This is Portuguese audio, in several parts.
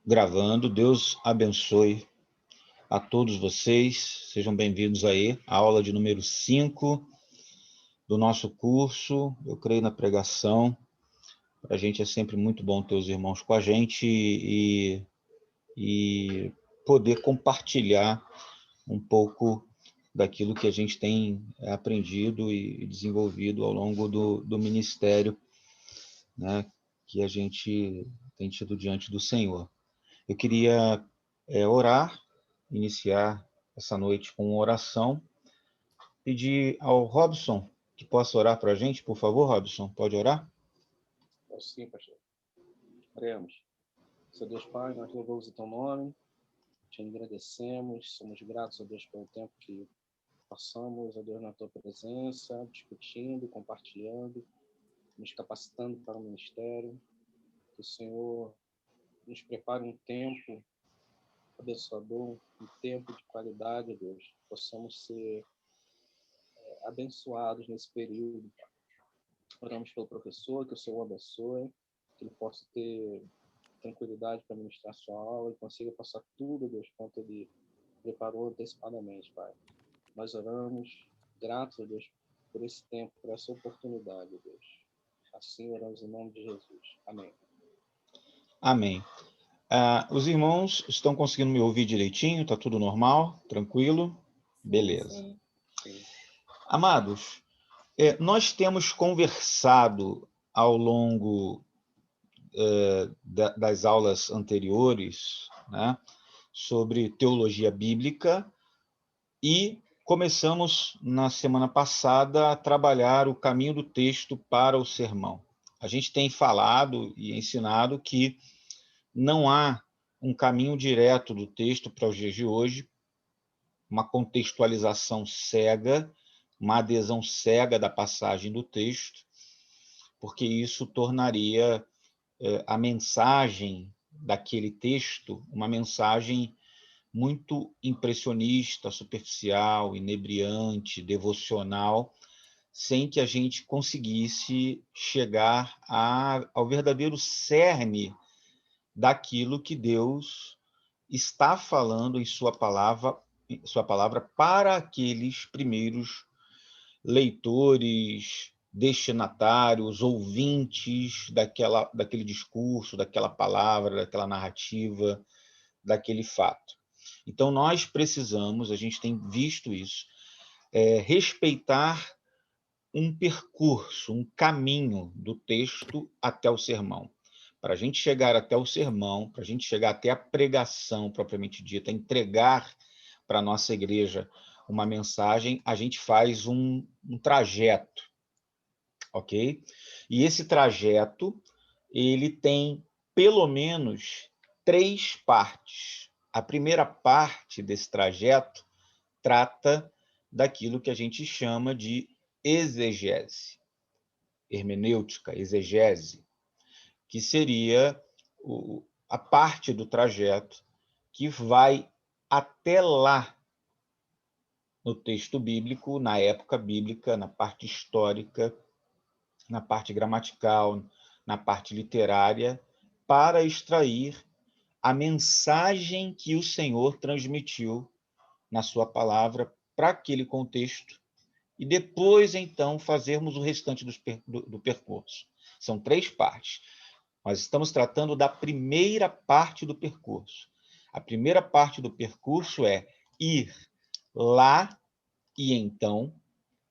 Gravando. Deus abençoe a todos vocês. Sejam bem-vindos aí à aula de número 5 do nosso curso. Eu creio na pregação. Para a gente é sempre muito bom ter os irmãos com a gente e poder compartilhar um pouco daquilo que a gente tem aprendido e desenvolvido ao longo do ministério, né, que a gente tem tido diante do Senhor. Eu queria orar, iniciar essa noite com uma oração, pedir ao Robson que possa orar para a gente, por favor, Robson, pode orar? Sim, pastor. Oremos. Seu Deus Pai, nós louvamos o teu nome, te agradecemos, somos gratos a Deus pelo tempo que passamos, a Deus, na tua presença, discutindo, compartilhando, nos capacitando para o ministério. Que o Senhor nos prepare um tempo abençoador, um tempo de qualidade, Deus. Que possamos ser abençoados nesse período. Oramos pelo professor, que o Senhor o abençoe, que ele possa ter tranquilidade para ministrar sua aula e consiga passar tudo, Deus, quanto ele preparou antecipadamente, Pai. Nós oramos, gratos a Deus por esse tempo, por essa oportunidade, Deus. Assim oramos em nome de Jesus. Amém. Amém. Os irmãos estão conseguindo me ouvir direitinho? Está tudo normal? Tranquilo? Beleza. Sim. Amados, nós temos conversado ao longo das aulas anteriores, né, sobre teologia bíblica, e começamos na semana passada a trabalhar o caminho do texto para o sermão. A gente tem falado e ensinado que não há um caminho direto do texto para os dias de hoje, uma contextualização cega, uma adesão cega da passagem do texto, porque isso tornaria a mensagem daquele texto uma mensagem muito impressionista, superficial, inebriante, devocional, sem que a gente conseguisse chegar ao verdadeiro cerne daquilo que Deus está falando em sua palavra para aqueles primeiros leitores, destinatários, ouvintes daquele discurso, daquela palavra, daquela narrativa, daquele fato. Então, nós precisamos, a gente tem visto isso, respeitar um percurso, um caminho do texto até o sermão. Para a gente chegar até o sermão, para a gente chegar até a pregação propriamente dita, entregar para a nossa igreja uma mensagem, a gente faz um trajeto, ok? E esse trajeto, ele tem pelo menos 3 partes. A primeira parte desse trajeto trata daquilo que a gente chama de exegese, hermenêutica, exegese, que seria a parte do trajeto que vai até lá no texto bíblico, na época bíblica, na parte histórica, na parte gramatical, na parte literária, para extrair a mensagem que o Senhor transmitiu na sua palavra para aquele contexto e depois, então, fazermos o restante do percurso. São 3 partes. Nós estamos tratando da primeira parte do percurso. A primeira parte do percurso é ir lá e então,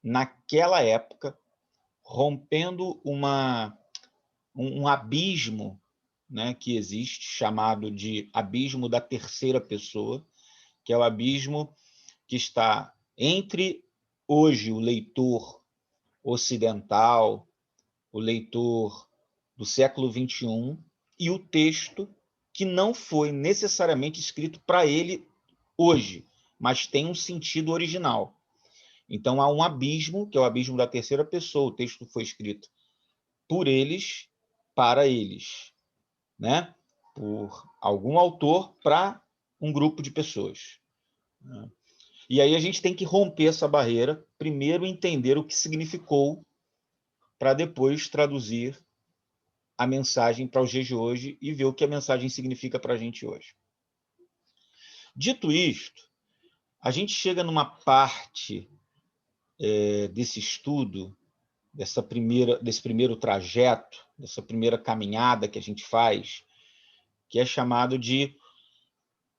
naquela época, rompendo um abismo, né, que existe, chamado de abismo da terceira pessoa, que é o abismo que está entre, hoje, o leitor ocidental, o leitor do século XXI, e o texto que não foi necessariamente escrito para ele hoje, mas tem um sentido original. Então, há um abismo, que é o abismo da terceira pessoa. O texto foi escrito por eles, para eles, né? Por algum autor para um grupo de pessoas. E aí a gente tem que romper essa barreira, primeiro entender o que significou, para depois traduzir a mensagem para os dias de hoje e ver o que a mensagem significa para a gente hoje. Dito isto, a gente chega numa parte desse estudo, desse primeiro trajeto, dessa primeira caminhada que a gente faz, que é chamado de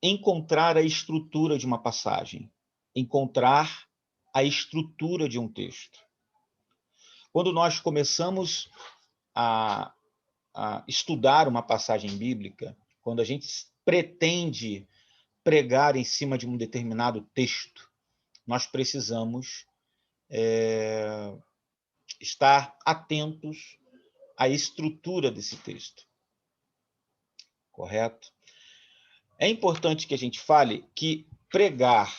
encontrar a estrutura de uma passagem, encontrar a estrutura de um texto. Quando nós começamos a estudar uma passagem bíblica, quando a gente pretende pregar em cima de um determinado texto, nós precisamos estar atentos à estrutura desse texto. Correto? É importante que a gente fale que pregar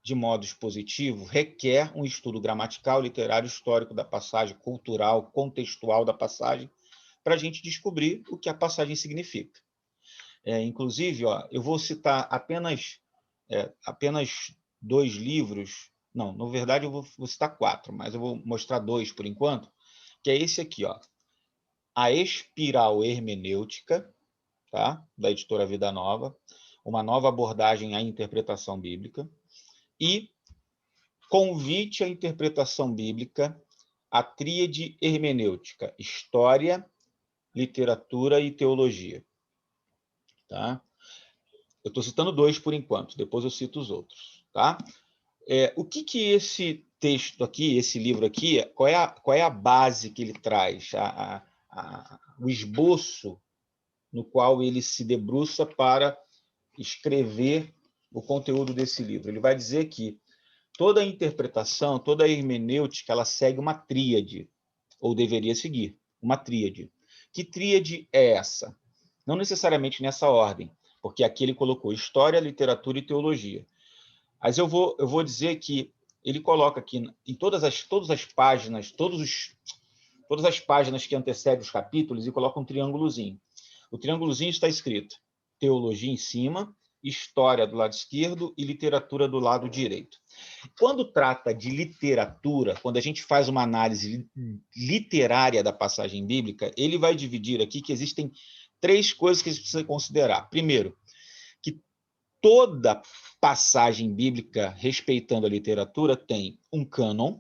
de modo expositivo requer um estudo gramatical, literário, histórico da passagem, cultural, contextual da passagem, para a gente descobrir o que a passagem significa. Inclusive, eu vou citar apenas 2 livros. Não, na verdade, eu vou citar 4, mas eu vou mostrar 2 por enquanto, que é esse aqui, A Espiral Hermenêutica, tá? Da editora Vida Nova, uma nova abordagem à interpretação bíblica, e Convite à Interpretação Bíblica, a Tríade Hermenêutica, História, Literatura e Teologia. Tá? Eu estou citando 2 por enquanto, depois eu cito os outros. Tá? O que esse texto aqui, esse livro aqui, qual é a base que ele traz, o esboço no qual ele se debruça para escrever o conteúdo desse livro? Ele vai dizer que toda a interpretação, toda a hermenêutica, ela segue uma tríade, ou deveria seguir uma tríade. Que tríade é essa? Não necessariamente nessa ordem, porque aqui ele colocou história, literatura e teologia. Mas eu vou dizer que ele coloca aqui em todas as páginas, todas as páginas que antecedem os capítulos, e coloca um triângulozinho. O triângulozinho está escrito teologia em cima, história do lado esquerdo e literatura do lado direito. Quando trata de literatura, quando a gente faz uma análise literária da passagem bíblica, ele vai dividir aqui que existem 3 coisas que a gente precisa considerar. Primeiro, que toda passagem bíblica respeitando a literatura tem um cânon,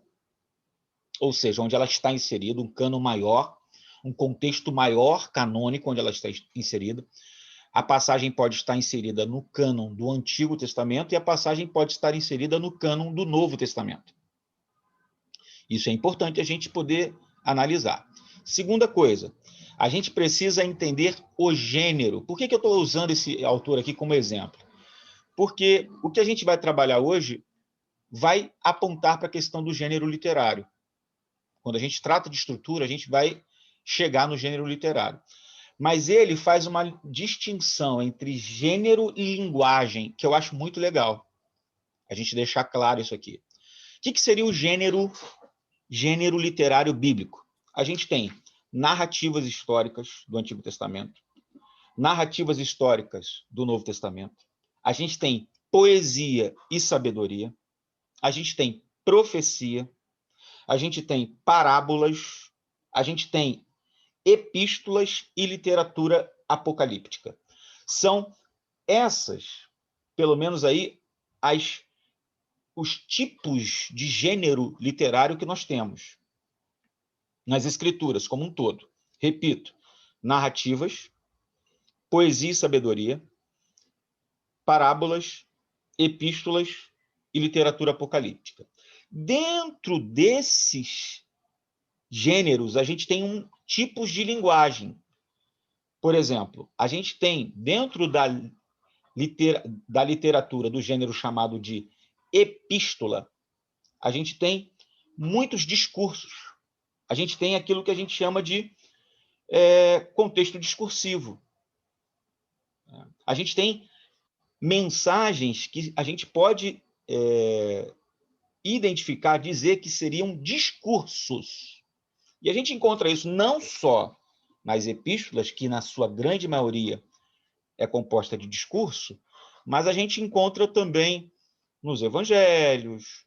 ou seja, onde ela está inserida, um cânon maior, um contexto maior canônico onde ela está inserida. A passagem pode estar inserida no cânon do Antigo Testamento e a passagem pode estar inserida no cânon do Novo Testamento. Isso é importante a gente poder analisar. Segunda coisa, a gente precisa entender o gênero. Por que eu estou usando esse autor aqui como exemplo? Porque o que a gente vai trabalhar hoje vai apontar para a questão do gênero literário. Quando a gente trata de estrutura, a gente vai chegar no gênero literário. Mas ele faz uma distinção entre gênero e linguagem, que eu acho muito legal. A gente deixar claro isso aqui. O que seria o gênero literário bíblico? A gente tem narrativas históricas do Antigo Testamento, narrativas históricas do Novo Testamento, a gente tem poesia e sabedoria, a gente tem profecia, a gente tem parábolas, a gente tem epístolas e literatura apocalíptica. São essas, pelo menos aí, os tipos de gênero literário que nós temos nas escrituras como um todo. Repito, narrativas, poesia e sabedoria, parábolas, epístolas e literatura apocalíptica. Dentro desses gêneros, a gente tem tipos de linguagem. Por exemplo, a gente tem, dentro da literatura do gênero chamado de epístola, a gente tem muitos discursos. A gente tem aquilo que a gente chama de contexto discursivo. A gente tem mensagens que a gente pode identificar, dizer que seriam discursos. E a gente encontra isso não só nas epístolas, que na sua grande maioria é composta de discurso, mas a gente encontra também nos evangelhos,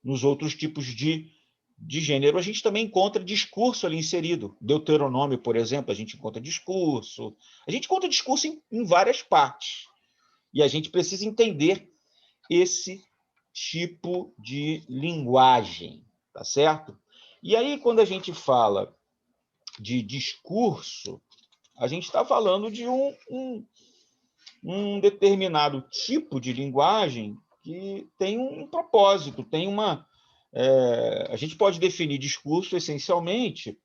nos outros tipos de de gênero, a gente também encontra discurso ali inserido. Deuteronômio, por exemplo, a gente encontra discurso. A gente encontra discurso em várias partes. E a gente precisa entender esse tipo de linguagem, tá certo? E aí, quando a gente fala de discurso, a gente está falando de um determinado tipo de linguagem que tem um propósito, tem uma... a gente pode definir discurso, essencialmente,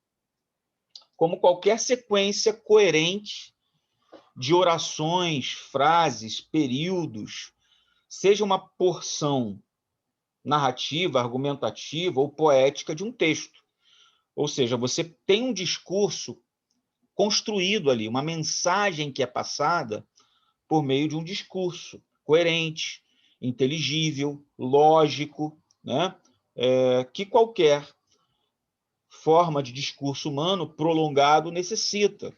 como qualquer sequência coerente de orações, frases, períodos, seja uma porção narrativa, argumentativa ou poética de um texto. Ou seja, você tem um discurso construído ali, uma mensagem que é passada por meio de um discurso coerente, inteligível, lógico, né? Que qualquer forma de discurso humano prolongado necessita,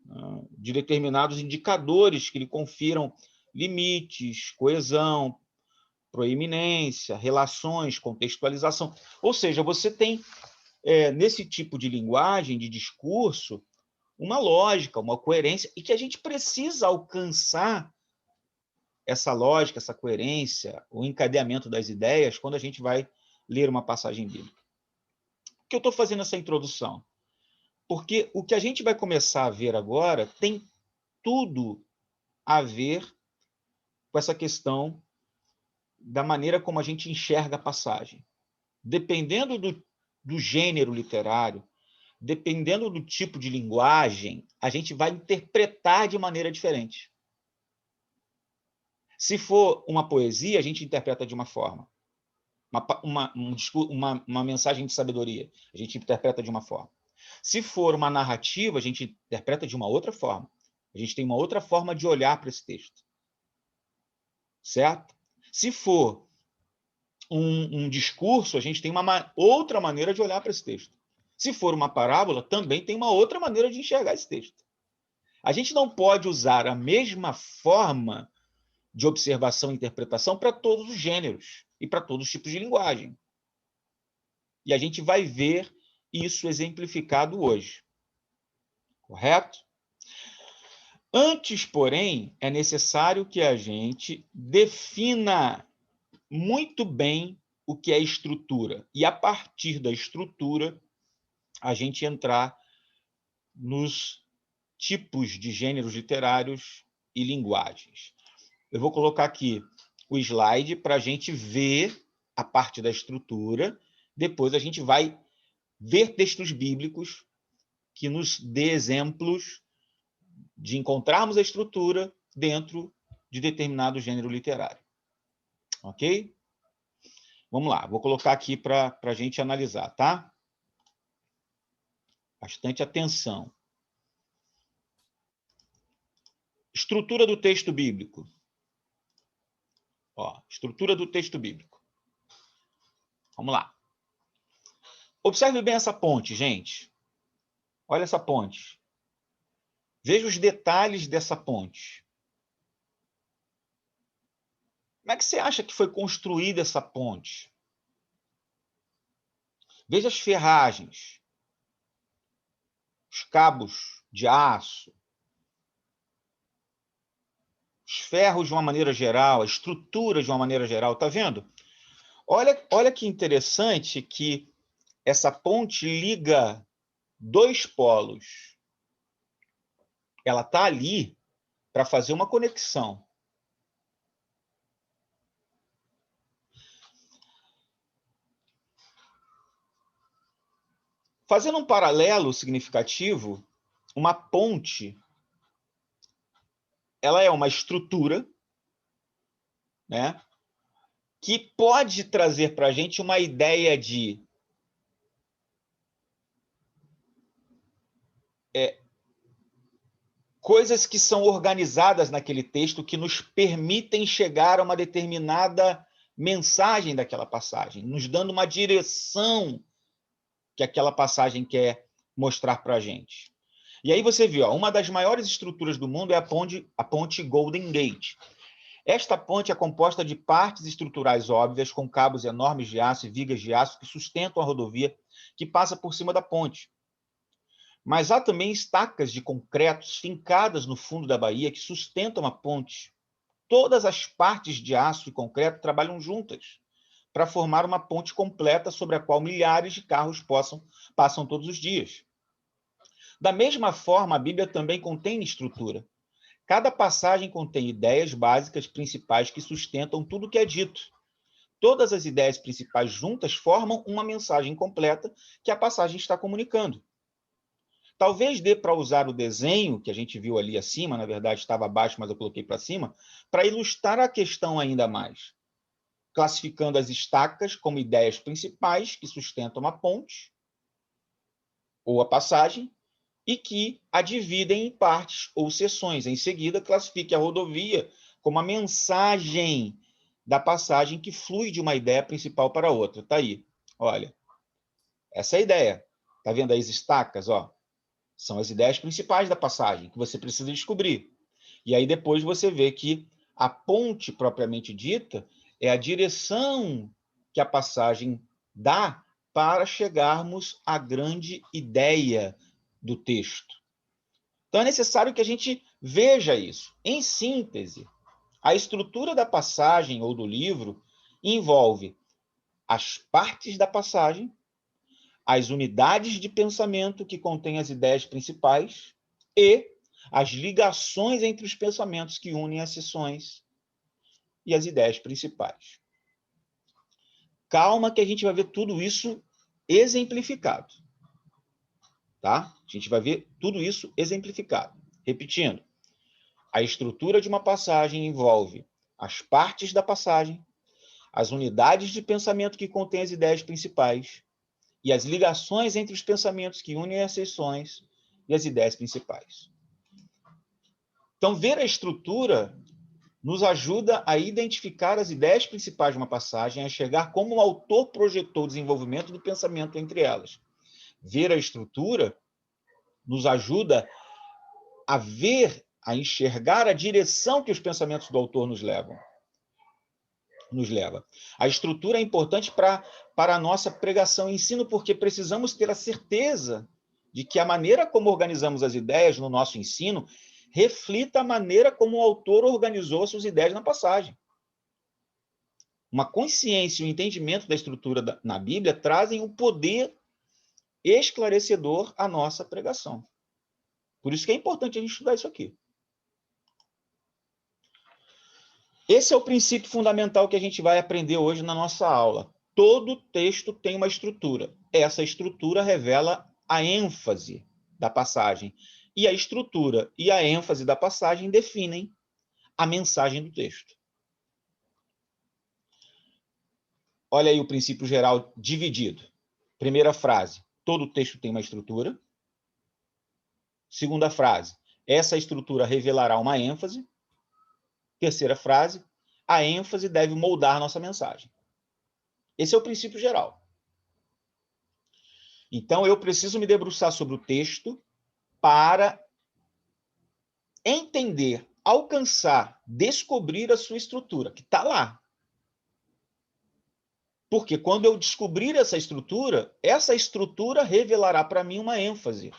né? De determinados indicadores que lhe confiram limites, coesão, proeminência, relações, contextualização. Ou seja, você tem, nesse tipo de linguagem, de discurso, uma lógica, uma coerência, e que a gente precisa alcançar essa lógica, essa coerência, o encadeamento das ideias quando a gente vai ler uma passagem bíblica. Por que eu estou fazendo essa introdução? Porque o que a gente vai começar a ver agora tem tudo a ver com essa questão da maneira como a gente enxerga a passagem. Dependendo do gênero literário, dependendo do tipo de linguagem, a gente vai interpretar de maneira diferente. Se for uma poesia, a gente interpreta de uma forma. Uma mensagem de sabedoria, a gente interpreta de uma forma. Se for uma narrativa, a gente interpreta de uma outra forma. A gente tem uma outra forma de olhar para esse texto. Certo? Se for um discurso, a gente tem uma outra maneira de olhar para esse texto. Se for uma parábola, também tem uma outra maneira de enxergar esse texto. A gente não pode usar a mesma forma de observação e interpretação para todos os gêneros e para todos os tipos de linguagem. E a gente vai ver isso exemplificado hoje. Correto? Antes, porém, é necessário que a gente defina muito bem o que é estrutura. E, a partir da estrutura, a gente entrar nos tipos de gêneros literários e linguagens. Eu vou colocar aqui o slide para a gente ver a parte da estrutura. Depois a gente vai ver textos bíblicos que nos dê exemplos de encontrarmos a estrutura dentro de determinado gênero literário. Ok? Vamos lá, vou colocar aqui para a gente analisar, tá? Bastante atenção. Estrutura do texto bíblico. Ó, estrutura do texto bíblico. Vamos lá. Observe bem essa ponte, gente. Olha essa ponte. Veja os detalhes dessa ponte. Como é que você acha que foi construída essa ponte? Veja as ferragens, os cabos de aço, os ferros de uma maneira geral, a estrutura de uma maneira geral. Está vendo? Olha que interessante que essa ponte liga dois polos. Ela está ali para fazer uma conexão. Fazendo um paralelo significativo, uma ponte, ela é uma estrutura, né, que pode trazer para a gente uma ideia de coisas que são organizadas naquele texto que nos permitem chegar a uma determinada mensagem daquela passagem, nos dando uma direção que aquela passagem quer mostrar para a gente. E aí você vê, ó, uma das maiores estruturas do mundo é a ponte Golden Gate. Esta ponte é composta de partes estruturais óbvias, com cabos enormes de aço e vigas de aço que sustentam a rodovia que passa por cima da ponte. Mas há também estacas de concretos fincadas no fundo da baía que sustentam a ponte. Todas as partes de aço e concreto trabalham juntas para formar uma ponte completa sobre a qual milhares de carros passam todos os dias. Da mesma forma, a Bíblia também contém estrutura. Cada passagem contém ideias básicas principais que sustentam tudo o que é dito. Todas as ideias principais juntas formam uma mensagem completa que a passagem está comunicando. Talvez dê para usar o desenho que a gente viu ali acima, na verdade estava abaixo, mas eu coloquei para cima, para ilustrar a questão ainda mais, classificando as estacas como ideias principais que sustentam a ponte ou a passagem e que a dividem em partes ou seções. Em seguida, classifique a rodovia como a mensagem da passagem que flui de uma ideia principal para outra. Está aí, olha, essa é a ideia. Está vendo aí as estacas? Ó? São as ideias principais da passagem que você precisa descobrir. E aí depois você vê que a ponte propriamente dita é a direção que a passagem dá para chegarmos à grande ideia do texto. Então é necessário que a gente veja isso. Em síntese, a estrutura da passagem ou do livro envolve as partes da passagem, as unidades de pensamento que contêm as ideias principais e as ligações entre os pensamentos que unem as seções e as ideias principais. Calma que a gente vai ver tudo isso exemplificado. Tá? A gente vai ver tudo isso exemplificado. Repetindo, a estrutura de uma passagem envolve as partes da passagem, as unidades de pensamento que contêm as ideias principais e as ligações entre os pensamentos que unem as seções e as ideias principais. Então, ver a estrutura nos ajuda a identificar as ideias principais de uma passagem, a enxergar como o autor projetou o desenvolvimento do pensamento entre elas. Ver a estrutura nos ajuda a ver, a enxergar a direção que os pensamentos do autor nos leva. A estrutura é importante para a nossa pregação e ensino, porque precisamos ter a certeza de que a maneira como organizamos as ideias no nosso ensino reflita a maneira como o autor organizou suas ideias na passagem. Uma consciência e um entendimento da estrutura na Bíblia trazem um poder esclarecedor à nossa pregação. Por isso que é importante a gente estudar isso aqui. Esse é o princípio fundamental que a gente vai aprender hoje na nossa aula. Todo texto tem uma estrutura. Essa estrutura revela a ênfase da passagem. E a estrutura e a ênfase da passagem definem a mensagem do texto. Olha aí o princípio geral dividido. Primeira frase, todo texto tem uma estrutura. Segunda frase, essa estrutura revelará uma ênfase. Terceira frase, a ênfase deve moldar nossa mensagem. Esse é o princípio geral. Então, eu preciso me debruçar sobre o texto para entender, alcançar, descobrir a sua estrutura, que está lá. Porque quando eu descobrir essa estrutura revelará para mim uma ênfase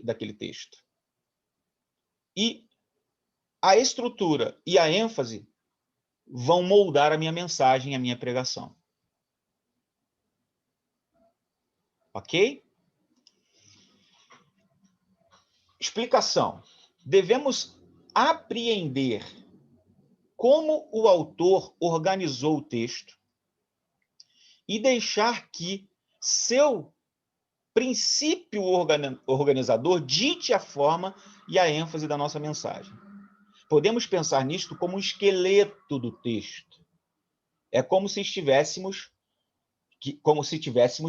daquele texto. E a estrutura e a ênfase vão moldar a minha mensagem, a minha pregação. Ok? Explicação. Devemos apreender como o autor organizou o texto e deixar que seu princípio organizador dite a forma e a ênfase da nossa mensagem. Podemos pensar nisto como um esqueleto do texto. É como se tivéssemos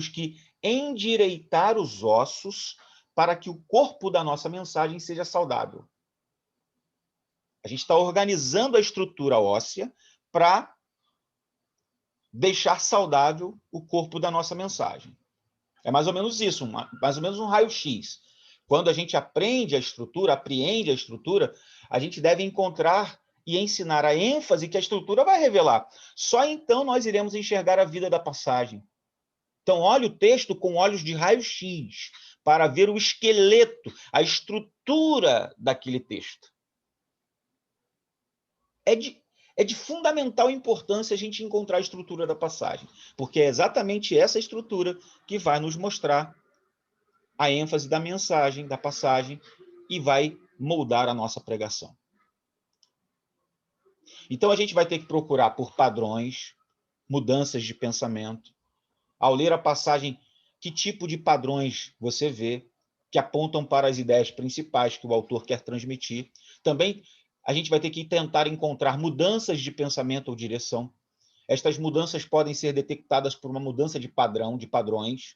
que endireitar os ossos para que o corpo da nossa mensagem seja saudável. A gente está organizando a estrutura óssea para deixar saudável o corpo da nossa mensagem. É mais ou menos isso, mais ou menos um raio-x. Quando a gente aprende a estrutura, apreende a estrutura, a gente deve encontrar e ensinar a ênfase que a estrutura vai revelar. Só então nós iremos enxergar a vida da passagem. Então, olhe o texto com olhos de raio-x para ver o esqueleto, a estrutura daquele texto. É de fundamental importância a gente encontrar a estrutura da passagem, porque é exatamente essa estrutura que vai nos mostrar a ênfase da mensagem, da passagem, e vai moldar a nossa pregação. Então, a gente vai ter que procurar por padrões, mudanças de pensamento. Ao ler a passagem, que tipo de padrões você vê que apontam para as ideias principais que o autor quer transmitir. Também a gente vai ter que tentar encontrar mudanças de pensamento ou direção. Estas mudanças podem ser detectadas por uma mudança de padrão, de padrões.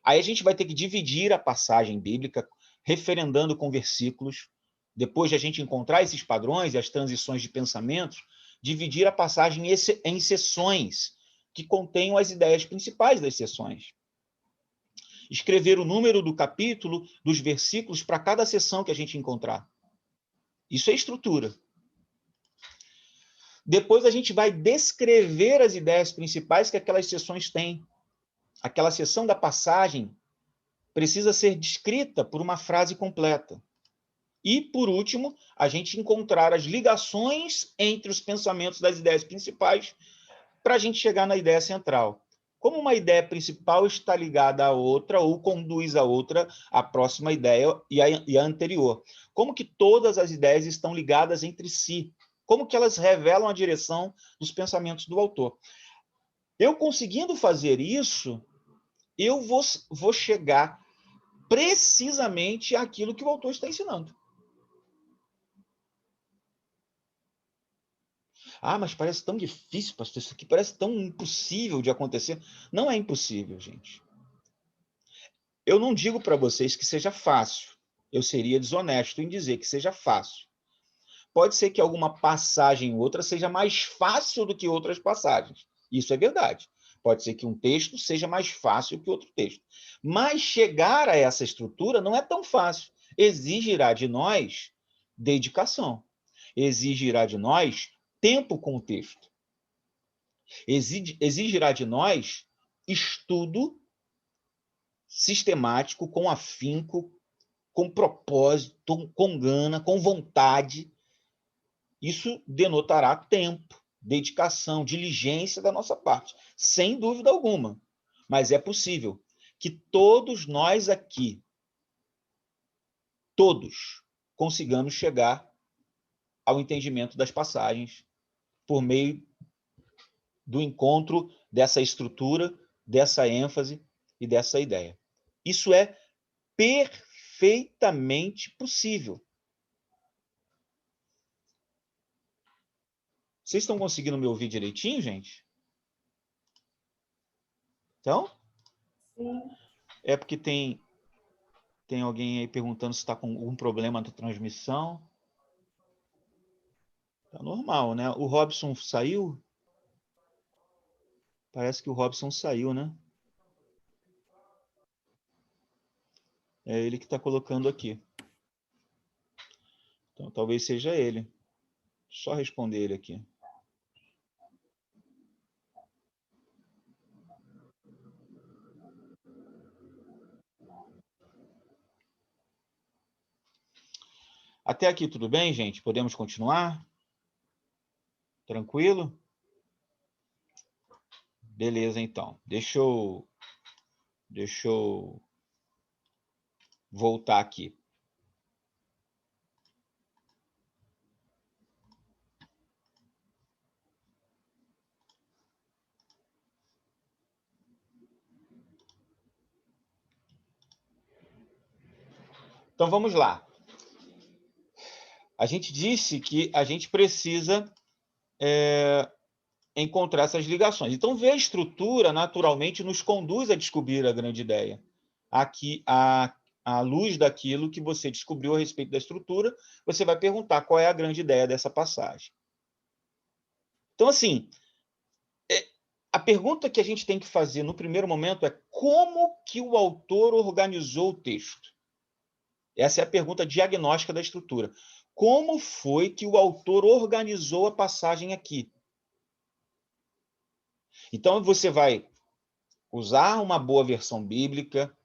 Aí a gente vai ter que dividir a passagem bíblica, referendando com versículos. Depois de a gente encontrar esses padrões e as transições de pensamentos, dividir a passagem em seções que contenham as ideias principais das seções. Escrever o número do capítulo, dos versículos para cada seção que a gente encontrar. Isso é estrutura. Depois a gente vai descrever as ideias principais que aquelas seções têm. Aquela seção da passagem precisa ser descrita por uma frase completa. E, por último, a gente encontrar as ligações entre os pensamentos das ideias principais para a gente chegar na ideia central. Como uma ideia principal está ligada à outra ou conduz a outra, à próxima ideia e a anterior. Como que todas as ideias estão ligadas entre si? Como que elas revelam a direção dos pensamentos do autor? Eu conseguindo fazer isso, eu vou chegar precisamente àquilo que o autor está ensinando. Ah, mas parece tão difícil, pastor, isso aqui parece tão impossível de acontecer. Não é impossível, gente. Eu não digo para vocês que seja fácil. Eu seria desonesto em dizer que seja fácil. Pode ser que alguma passagem ou outra seja mais fácil do que outras passagens. Isso é verdade. Pode ser que um texto seja mais fácil que outro texto. Mas chegar a essa estrutura não é tão fácil. Exigirá de nós dedicação. Exigirá de nós tempo com o texto. Exigirá de nós estudo sistemático, com afinco, com propósito, com gana, com vontade. Isso denotará tempo, dedicação, diligência da nossa parte, sem dúvida alguma. Mas é possível que todos nós aqui, todos, consigamos chegar ao entendimento das passagens por meio do encontro dessa estrutura, dessa ênfase e dessa ideia. Isso é perfeitamente possível. Vocês estão conseguindo me ouvir direitinho, gente? Então? Sim. É porque tem alguém aí perguntando se está com algum problema na transmissão. Tá normal, né? O Robson saiu? Parece que o Robson saiu, né? É ele que está colocando aqui. Então, talvez seja ele. Só responder ele aqui. Até aqui tudo bem, gente? Podemos continuar? Tranquilo? Beleza, então. Deixa eu voltar aqui. Então, vamos lá. A gente disse que a gente precisa encontrar essas ligações. Então, ver a estrutura, naturalmente, nos conduz a descobrir a grande ideia. Aqui, à luz daquilo que você descobriu a respeito da estrutura, você vai perguntar qual é a grande ideia dessa passagem. Então, assim, a pergunta que a gente tem que fazer no primeiro momento é como que o autor organizou o texto? Essa é a pergunta diagnóstica da estrutura. Como foi que o autor organizou a passagem aqui? Então, você vai usar uma boa versão bíblica,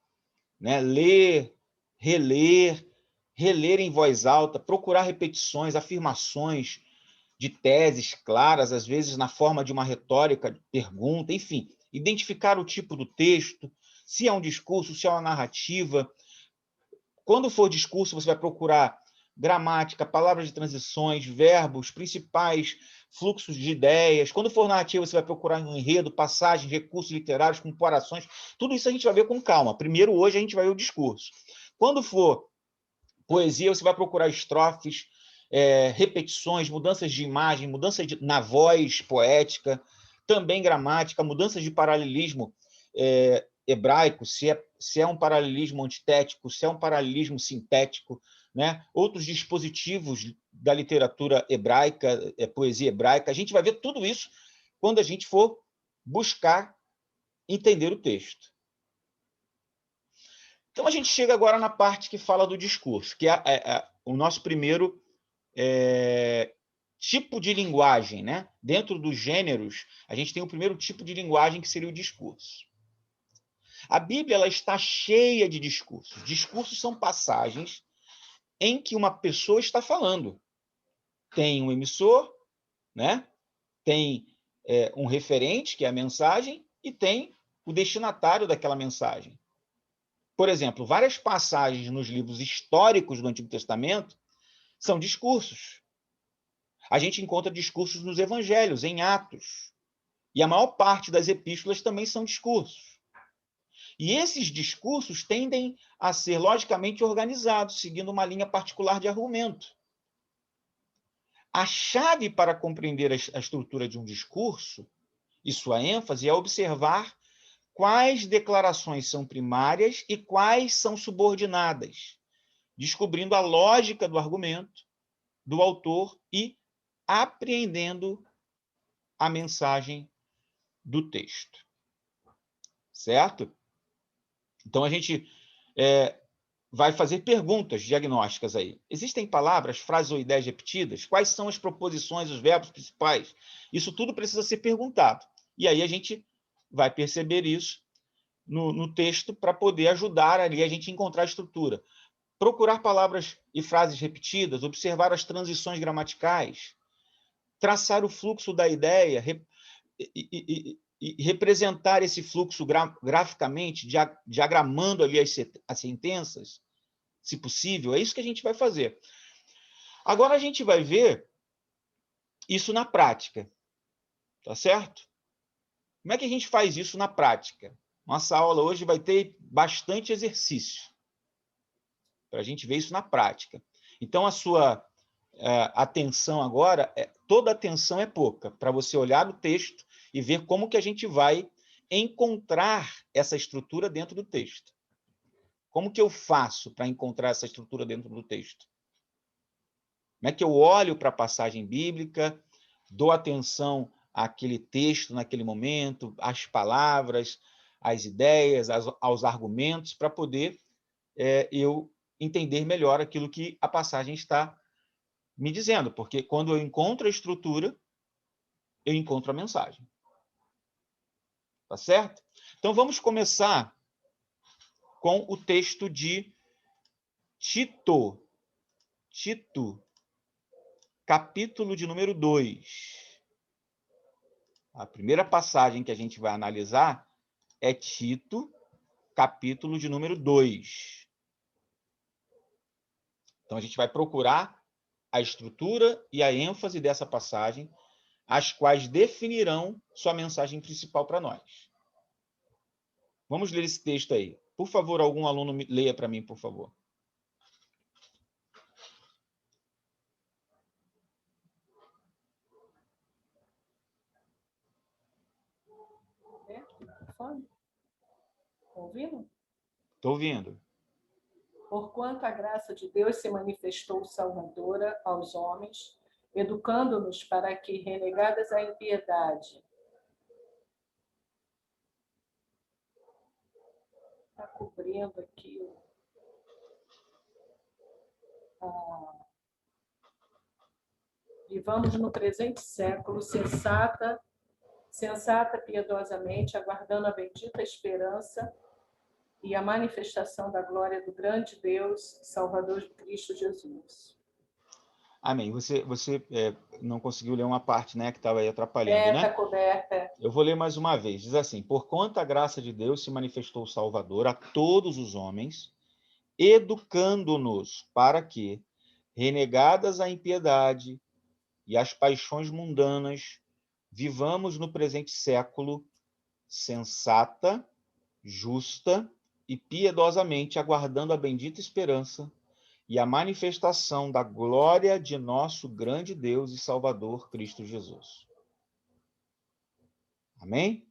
né? Ler, reler, reler em voz alta, procurar repetições, afirmações de teses claras, às vezes na forma de uma retórica, de pergunta, enfim, identificar o tipo do texto, se é um discurso, se é uma narrativa. Quando for discurso, você vai procurar gramática, palavras de transições, verbos, principais fluxos de ideias. Quando for narrativa, você vai procurar um enredo, passagens, recursos literários, comparações. Tudo isso a gente vai ver com calma. Primeiro, hoje, a gente vai ver o discurso. Quando for poesia, você vai procurar estrofes, repetições, mudanças de imagem, na voz poética, também gramática, mudanças de paralelismo hebraico, se é um paralelismo antitético, se é um paralelismo sintético, né? Outros dispositivos da literatura hebraica, poesia hebraica. A gente vai ver tudo isso quando a gente for buscar entender o texto. Então, a gente chega agora na parte que fala do discurso, que é o nosso primeiro tipo de linguagem, né? Dentro dos gêneros, a gente tem o primeiro tipo de linguagem, que seria o discurso. A Bíblia ela está cheia de discursos. Discursos são passagens em que uma pessoa está falando. Tem um emissor, né? Tem um referente, que é a mensagem, e tem o destinatário daquela mensagem. Por exemplo, várias passagens nos livros históricos do Antigo Testamento são discursos. A gente encontra discursos nos evangelhos, em Atos. E a maior parte das epístolas também são discursos. E esses discursos tendem a ser logicamente organizados, seguindo uma linha particular de argumento. A chave para compreender a estrutura de um discurso e sua ênfase é observar quais declarações são primárias e quais são subordinadas, descobrindo a lógica do argumento, do autor e apreendendo a mensagem do texto. Certo? Então, a gente vai fazer perguntas diagnósticas aí. Existem palavras, frases ou ideias repetidas? Quais são as proposições, os verbos principais? Isso tudo precisa ser perguntado. E aí a gente vai perceber isso no texto para poder ajudar ali a gente a encontrar a estrutura. Procurar palavras e frases repetidas, observar as transições gramaticais, traçar o fluxo da ideia e representar esse fluxo graficamente, diagramando ali as sentenças, se possível. É isso que a gente vai fazer. Agora a gente vai ver isso na prática, tá certo? Como é que a gente faz isso na prática? Nossa aula hoje vai ter bastante exercício para a gente ver isso na prática. Então, a sua atenção agora, toda atenção é pouca, para você olhar o texto e ver como que a gente vai encontrar essa estrutura dentro do texto. Como que eu faço para encontrar essa estrutura dentro do texto? Como é que eu olho para a passagem bíblica, dou atenção àquele texto naquele momento, às palavras, às ideias, aos argumentos, para poder eu entender melhor aquilo que a passagem está me dizendo, porque quando eu encontro a estrutura, eu encontro a mensagem. Tá certo? Então, vamos começar com o texto de Tito. Tito, capítulo de número 2. A primeira passagem que a gente vai analisar é Tito, capítulo de número 2. Então, a gente vai procurar a estrutura e a ênfase dessa passagem, as quais definirão sua mensagem principal para nós. Vamos ler esse texto aí. Por favor, algum aluno leia para mim, por favor. Ouvindo? Estou ouvindo. Porquanto a graça de Deus se manifestou salvadora aos homens, educando-nos para que, renegadas à impiedade, está cobrindo aqui Vivamos no presente século, sensata, piedosamente, aguardando a bendita esperança e a manifestação da glória do grande Deus, Salvador de Cristo Jesus. Amém. Você não conseguiu ler uma parte, né, que estava aí atrapalhando, né? Está coberta. Eu vou ler mais uma vez. Diz assim: porquanto a graça de Deus se manifestou o Salvador a todos os homens, educando-nos para que, renegadas a impiedade e as paixões mundanas, vivamos no presente século sensata, justa e piedosamente aguardando a bendita esperança e a manifestação da glória de nosso grande Deus e Salvador, Cristo Jesus. Amém?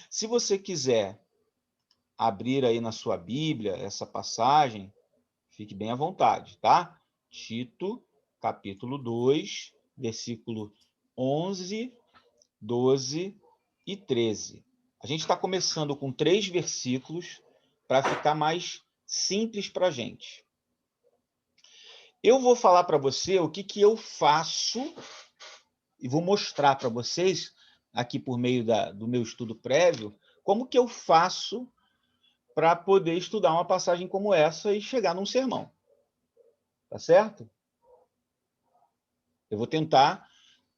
Se você quiser abrir aí na sua Bíblia essa passagem, fique bem à vontade, tá? Tito, capítulo 2, versículo 11, 12 e 13. A gente está começando com 3 versículos para ficar mais simples para a gente. Eu vou falar para você o que eu faço e vou mostrar para vocês, aqui por meio do meu estudo prévio, como que eu faço para poder estudar uma passagem como essa e chegar num sermão. Tá certo? Eu vou tentar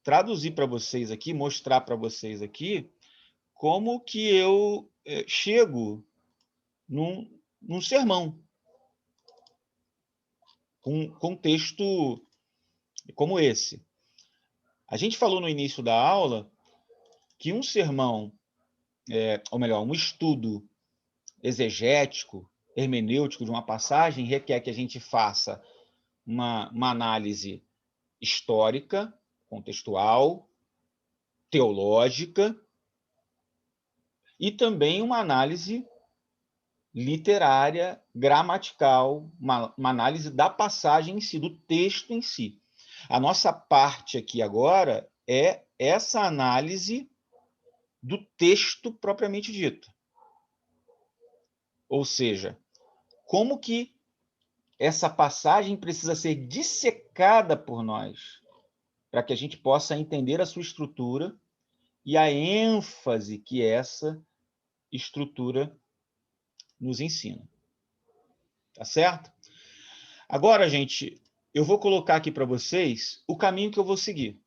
traduzir para vocês aqui, mostrar para vocês aqui como que eu chego num sermão com um texto como esse. A gente falou no início da aula que um sermão, ou melhor, um estudo exegético, hermenêutico de uma passagem requer que a gente faça uma análise histórica, contextual, teológica e também uma análise literária, gramatical, uma análise da passagem em si, do texto em si. A nossa parte aqui agora é essa análise do texto propriamente dito. Ou seja, como que essa passagem precisa ser dissecada por nós para que a gente possa entender a sua estrutura e a ênfase que essa estrutura nos ensina. Tá certo? Agora, gente, eu vou colocar aqui para vocês o caminho que eu vou seguir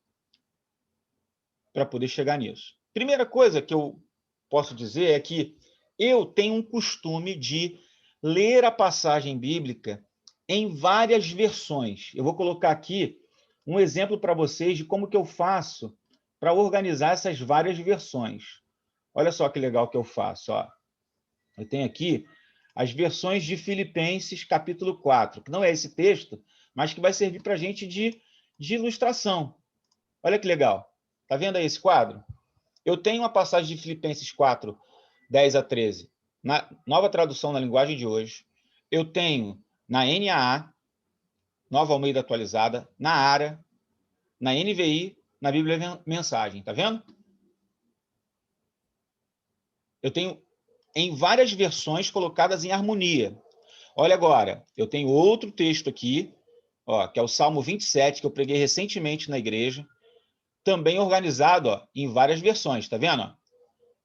para poder chegar nisso. Primeira coisa que eu posso dizer é que eu tenho um costume de ler a passagem bíblica em várias versões. Eu vou colocar aqui um exemplo para vocês de como que eu faço para organizar essas várias versões. Olha só que legal que eu faço. Ó. Eu tenho aqui as versões de Filipenses, capítulo 4, que não é esse texto, mas que vai servir para a gente de ilustração. Olha que legal. Está vendo aí esse quadro? Eu tenho uma passagem de Filipenses 4, 10 a 13, na nova tradução na linguagem de hoje. Eu tenho na NAA, Nova Almeida Atualizada, na ARA, na NVI, na Bíblia Mensagem. Está vendo? Eu tenho em várias versões colocadas em harmonia. Olha agora, eu tenho outro texto aqui, ó, que é o Salmo 27, que eu preguei recentemente na igreja, também organizado em várias versões, tá vendo?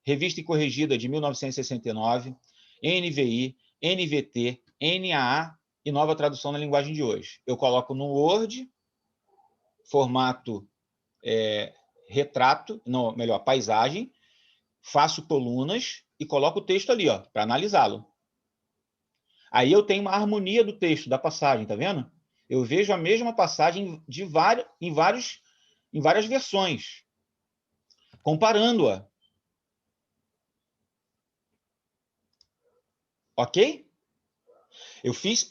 Revista e Corrigida de 1969, NVI, NVT, NAA e Nova Tradução na Linguagem de hoje. Eu coloco no Word, formato retrato, não, melhor, paisagem, faço colunas e coloco o texto ali, para analisá-lo. Aí eu tenho uma harmonia do texto, da passagem, tá vendo? Eu vejo a mesma passagem em várias versões, comparando-a. Ok? Eu fiz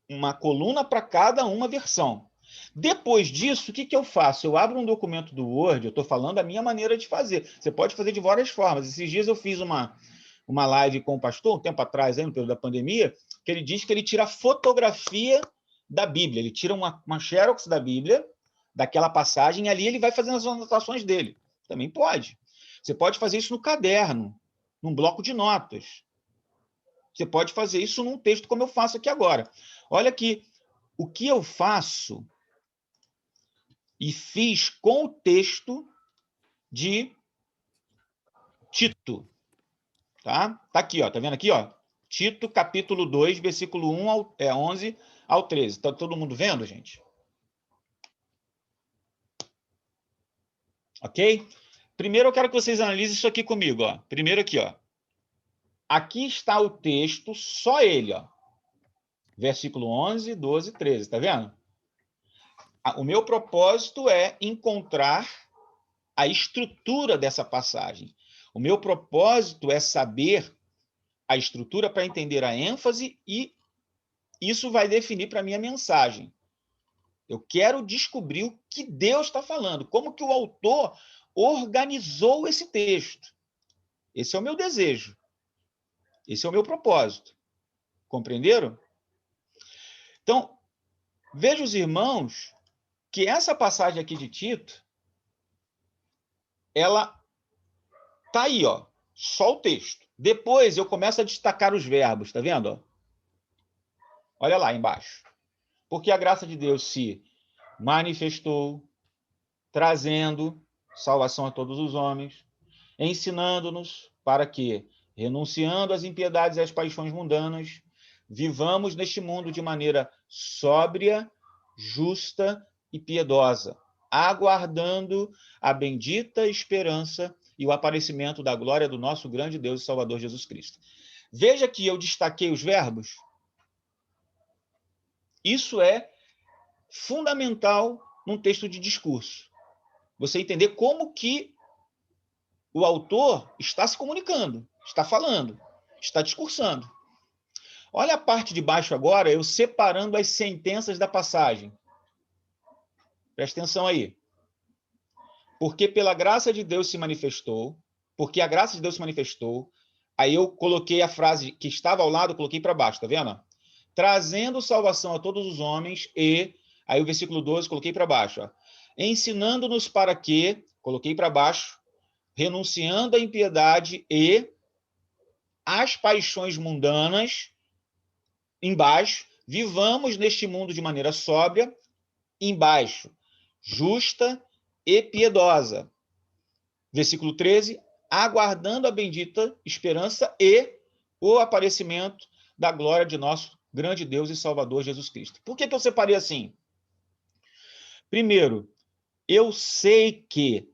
uma coluna para cada uma versão. Depois disso, o que eu faço? Eu abro um documento do Word, eu estou falando a minha maneira de fazer. Você pode fazer de várias formas. Esses dias eu fiz uma live com o pastor, um tempo atrás, aí, no período da pandemia, que ele diz que ele tira fotografia da Bíblia. Ele tira uma xerox da Bíblia, daquela passagem, e ali ele vai fazendo as anotações dele. Também pode. Você pode fazer isso no caderno, num bloco de notas. Você pode fazer isso num texto como eu faço aqui agora. Olha aqui, o que eu faço e fiz com o texto de Tito. Tá? Tá aqui, ó. Tá vendo aqui, ó? Tito, capítulo 2, versículo 11 ao 13. Tá todo mundo vendo, gente? Ok? Primeiro eu quero que vocês analisem isso aqui comigo, ó. Primeiro aqui, ó. Aqui está o texto, só ele, ó. Versículo 11, 12, 13, tá vendo? O meu propósito é encontrar a estrutura dessa passagem. O meu propósito é saber a estrutura para entender a ênfase e isso vai definir para mim a mensagem. Eu quero descobrir o que Deus está falando, como que o autor organizou esse texto. Esse é o meu desejo. Esse é o meu propósito. Compreenderam? Então, veja os irmãos que essa passagem aqui de Tito, ela tá aí, ó, só o texto. Depois eu começo a destacar os verbos, tá vendo? Olha lá embaixo. Porque a graça de Deus se manifestou, trazendo salvação a todos os homens, ensinando-nos para que, renunciando às impiedades e às paixões mundanas, vivamos neste mundo de maneira sóbria, justa e piedosa, aguardando a bendita esperança e o aparecimento da glória do nosso grande Deus e Salvador Jesus Cristo. Veja que eu destaquei os verbos. Isso é fundamental num texto de discurso. Você entender como que o autor está se comunicando, está falando, está discursando. Olha a parte de baixo agora, eu separando as sentenças da passagem. Presta atenção aí. Porque pela graça de Deus se manifestou, porque a graça de Deus se manifestou, aí eu coloquei a frase que estava ao lado, coloquei para baixo, tá vendo? Trazendo salvação a todos os homens e, aí o versículo 12, coloquei para baixo, ó, ensinando-nos para que, coloquei para baixo, renunciando à impiedade e às paixões mundanas, embaixo, vivamos neste mundo de maneira sóbria, embaixo, justa e piedosa. Versículo 13, aguardando a bendita esperança e o aparecimento da glória de nosso grande Deus e Salvador Jesus Cristo. Por que eu separei assim? Primeiro, eu sei que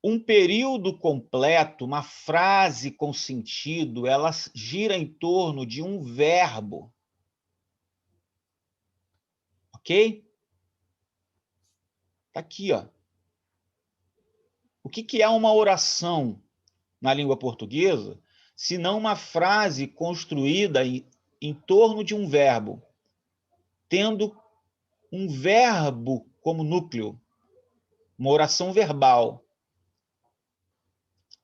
um período completo, uma frase com sentido, ela gira em torno de um verbo. Ok? Está aqui, ó. O que é uma oração na língua portuguesa, se não uma frase construída em torno de um verbo, tendo um verbo como núcleo, uma oração verbal.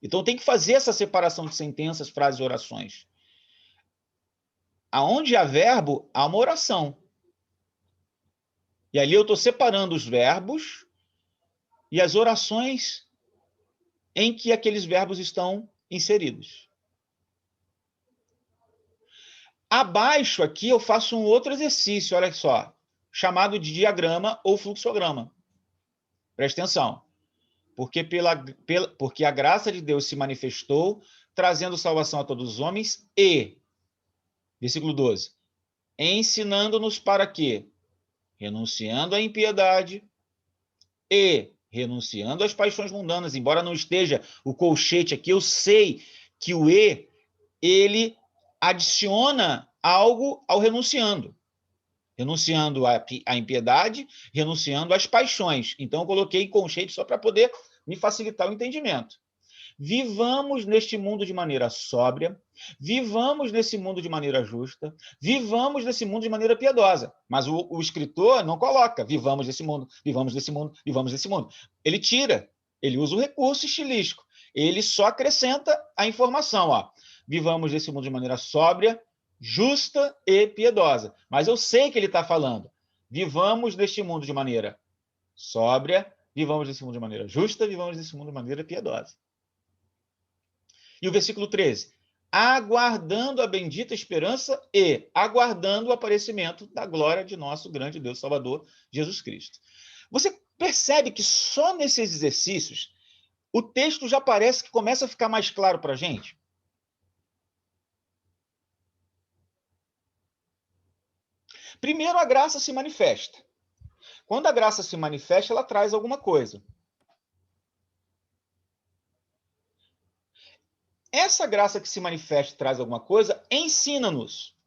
Então tem que fazer essa separação de sentenças, frases e orações. Aonde há verbo, há uma oração. E ali eu estou separando os verbos e as orações em que aqueles verbos estão inseridos. Abaixo aqui eu faço um outro exercício, olha só, chamado de diagrama ou fluxograma. Presta atenção. Porque a graça de Deus se manifestou, trazendo salvação a todos os homens e, versículo 12, ensinando-nos para que, renunciando à impiedade e renunciando às paixões mundanas, embora não esteja o colchete aqui, eu sei que o e, ele adiciona algo ao renunciando. Renunciando à impiedade, renunciando às paixões. Então, eu coloquei colchete só para poder me facilitar o entendimento. Vivamos neste mundo de maneira sóbria, vivamos nesse mundo de maneira justa, vivamos nesse mundo de maneira piedosa. Mas o escritor não coloca vivamos nesse mundo, vivamos nesse mundo, vivamos nesse mundo. Ele tira, ele usa o recurso estilístico. Ele só acrescenta a informação. Ó, vivamos nesse mundo de maneira sóbria, justa e piedosa. Mas eu sei que ele está falando. Vivamos neste mundo de maneira sóbria, vivamos nesse mundo de maneira justa, vivamos nesse mundo de maneira piedosa. E o versículo 13. aguardando a bendita esperança e aguardando o aparecimento da glória de nosso grande Deus Salvador, Jesus Cristo. Você percebe que só nesses exercícios o texto já parece que começa a ficar mais claro para a gente? Primeiro, a graça se manifesta. Quando a graça se manifesta, ela traz alguma coisa. Essa graça que se manifesta e traz alguma coisa, ensina-nos.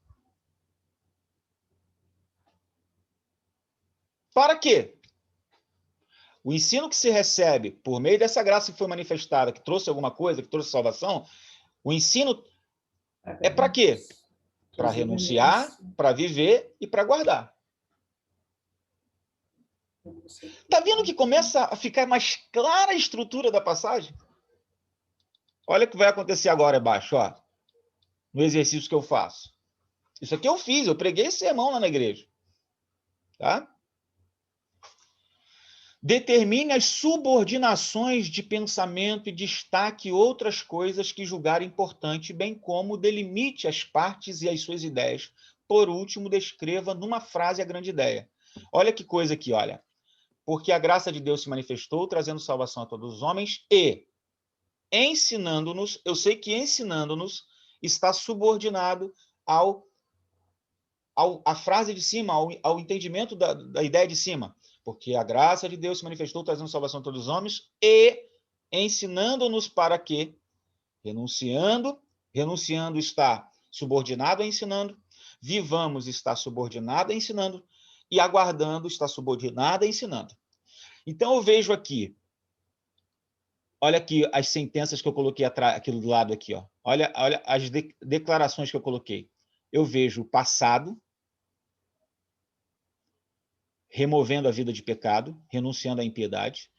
Para quê? O ensino que se recebe por meio dessa graça que foi manifestada, que trouxe alguma coisa, que trouxe salvação, o ensino é para quê? Para renunciar, para viver e para guardar. Está vendo que começa a ficar mais clara a estrutura da passagem? Olha o que vai acontecer agora abaixo, ó, no exercício que eu faço. Isso aqui eu fiz, eu preguei esse sermão lá na igreja. Tá? Determine as subordinações de pensamento e destaque outras coisas que julgar importante, bem como delimite as partes e as suas ideias. Por último, descreva numa frase a grande ideia. Olha que coisa aqui, olha. Porque a graça de Deus se manifestou, trazendo salvação a todos os homens e ensinando-nos, eu sei que ensinando-nos está subordinado à frase de cima, ao entendimento da ideia de cima. Porque a graça de Deus se manifestou, trazendo salvação a todos os homens e ensinando-nos para que, renunciando está subordinado a ensinando, vivamos está subordinado a ensinando, e aguardando está subordinado a ensinando. Então, eu vejo aqui, olha aqui as sentenças que eu coloquei aqui do lado aqui, ó. Olha as declarações que eu coloquei. Eu vejo o passado, removendo a vida de pecado, renunciando à impiedade.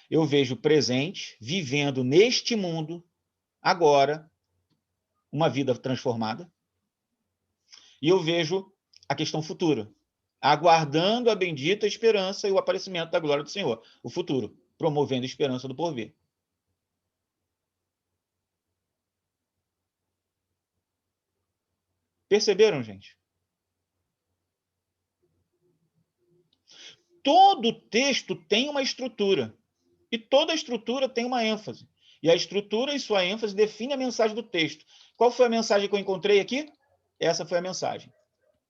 Eu vejo o presente, vivendo neste mundo, agora, uma vida transformada. E eu vejo a questão futura, aguardando a bendita esperança e o aparecimento da glória do Senhor, o futuro, promovendo a esperança do porvir. Perceberam, gente? Todo texto tem uma estrutura. E toda estrutura tem uma ênfase. E a estrutura e sua ênfase define a mensagem do texto. Qual foi a mensagem que eu encontrei aqui? Essa foi a mensagem.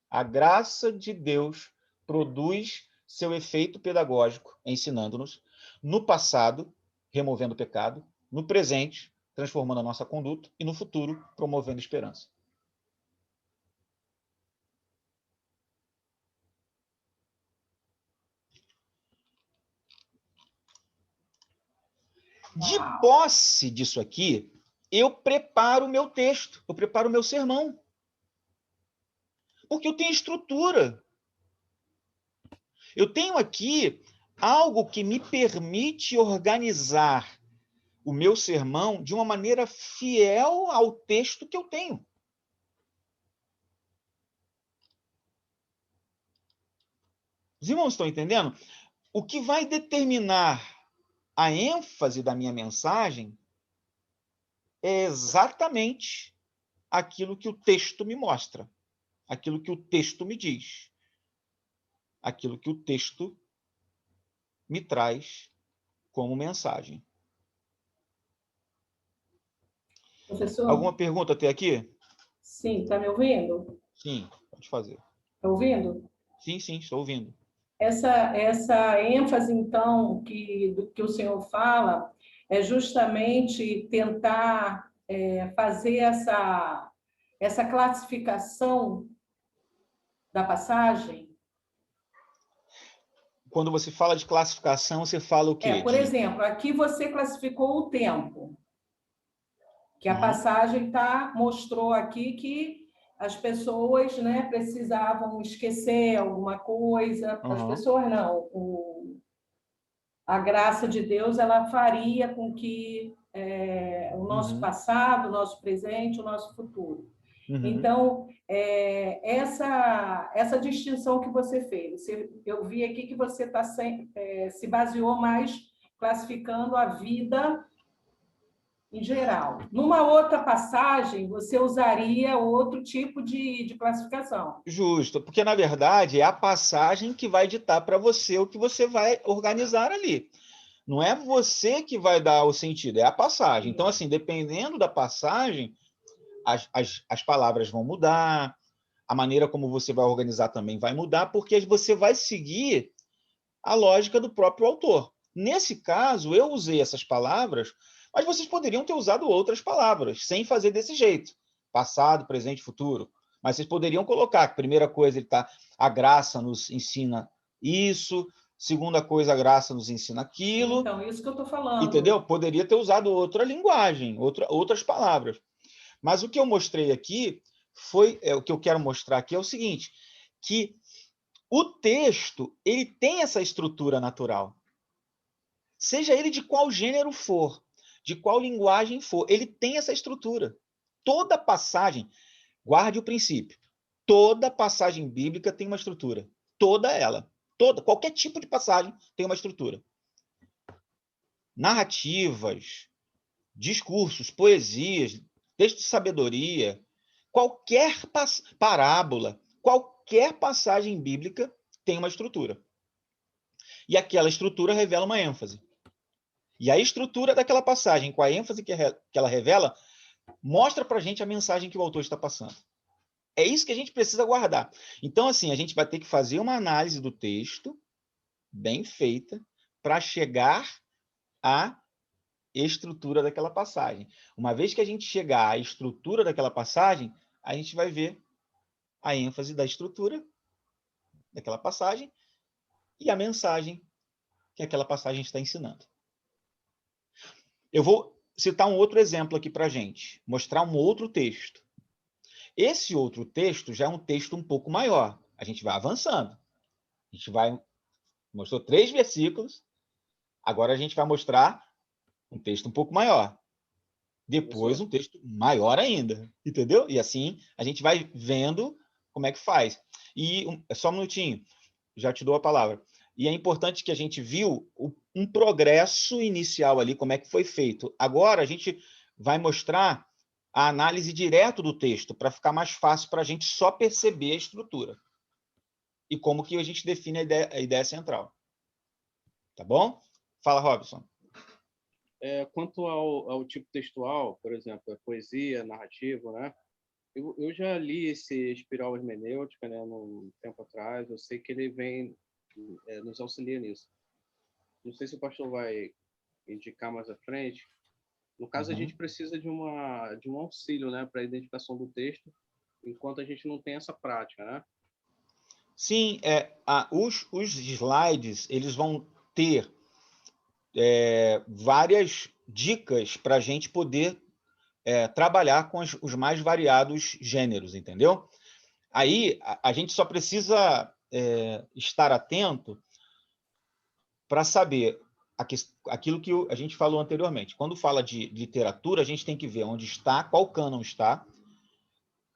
A graça de Deus produz seu efeito pedagógico, ensinando-nos, no passado, removendo o pecado, no presente, transformando a nossa conduta, e no futuro, promovendo esperança. De posse disso aqui, eu preparo o meu texto, eu preparo o meu sermão. Porque eu tenho estrutura. Eu tenho aqui algo que me permite organizar o meu sermão de uma maneira fiel ao texto que eu tenho. Os irmãos estão entendendo? O que vai determinar a ênfase da minha mensagem é exatamente aquilo que o texto me mostra, aquilo que o texto me diz, aquilo que o texto me traz como mensagem. Professor? Alguma pergunta até aqui? Sim, está me ouvindo? Sim, pode fazer. Está ouvindo? Sim, estou ouvindo. Essa ênfase, então, que o senhor fala, é justamente tentar fazer essa classificação da passagem. Quando você fala de classificação, você fala o quê? Por exemplo, aqui você classificou o tempo, que a Uhum. passagem mostrou aqui que as pessoas, né, precisavam esquecer alguma coisa. As pessoas não. A graça de Deus, ela faria com que o nosso passado, o nosso presente, o nosso futuro. Então, essa distinção que você fez, eu vi aqui que você se baseou mais classificando a vida em geral. Numa outra passagem, você usaria outro tipo de classificação. Justo, porque, na verdade, é a passagem que vai ditar para você o que você vai organizar ali. Não é você que vai dar o sentido, é a passagem. Então, assim, dependendo da passagem, as palavras vão mudar, a maneira como você vai organizar também vai mudar, porque você vai seguir a lógica do próprio autor. Nesse caso, eu usei essas palavras, mas vocês poderiam ter usado outras palavras, sem fazer desse jeito. Passado, presente, futuro. Mas vocês poderiam colocar que, primeira coisa, a graça nos ensina isso, segunda coisa, a graça nos ensina aquilo. Então, isso que eu estou falando. Entendeu? Poderia ter usado outra linguagem, outras palavras. Mas o que eu mostrei aqui o que eu quero mostrar aqui é o seguinte, que o texto, ele tem essa estrutura natural. Seja ele de qual gênero for, de qual linguagem for, ele tem essa estrutura. Toda passagem, guarde o princípio, toda passagem bíblica tem uma estrutura. Toda ela. Qualquer tipo de passagem tem uma estrutura. Narrativas, discursos, poesias, texto de sabedoria, qualquer parábola, qualquer passagem bíblica tem uma estrutura. E aquela estrutura revela uma ênfase. E a estrutura daquela passagem, com a ênfase que ela revela, mostra para a gente a mensagem que o autor está passando. É isso que a gente precisa guardar. Então, assim, a gente vai ter que fazer uma análise do texto, bem feita, para chegar à estrutura daquela passagem. Uma vez que a gente chegar à estrutura daquela passagem, a gente vai ver a ênfase da estrutura daquela passagem e a mensagem que aquela passagem está ensinando. Eu vou citar um outro exemplo aqui para a gente, mostrar um outro texto. Esse outro texto já é um texto um pouco maior. A gente vai avançando. A gente mostrou 3 versículos, agora a gente vai mostrar um texto um pouco maior. Depois um texto maior ainda, entendeu? E assim a gente vai vendo como é que faz. E só um minutinho, já te dou a palavra. E é importante que a gente viu um progresso inicial ali, como é que foi feito. Agora a gente vai mostrar a análise direto do texto, para ficar mais fácil para a gente só perceber a estrutura. E como que a gente define a ideia central. Tá bom? Fala, Robson. Quanto ao tipo textual, por exemplo, poesia, narrativo, né? Eu já li esse Espiral Hermenêutica, né, um tempo atrás. Eu sei que ele vem nos auxilia nisso. Não sei se o pastor vai indicar mais à frente. No caso, a gente precisa de um auxílio, né, para a identificação do texto, enquanto a gente não tem essa prática, né? Sim, os slides eles vão ter várias dicas para a gente poder trabalhar com os mais variados gêneros, entendeu? Aí a gente só precisa estar atento para saber aquilo que a gente falou anteriormente. Quando fala de literatura, a gente tem que ver onde está, qual cânon está,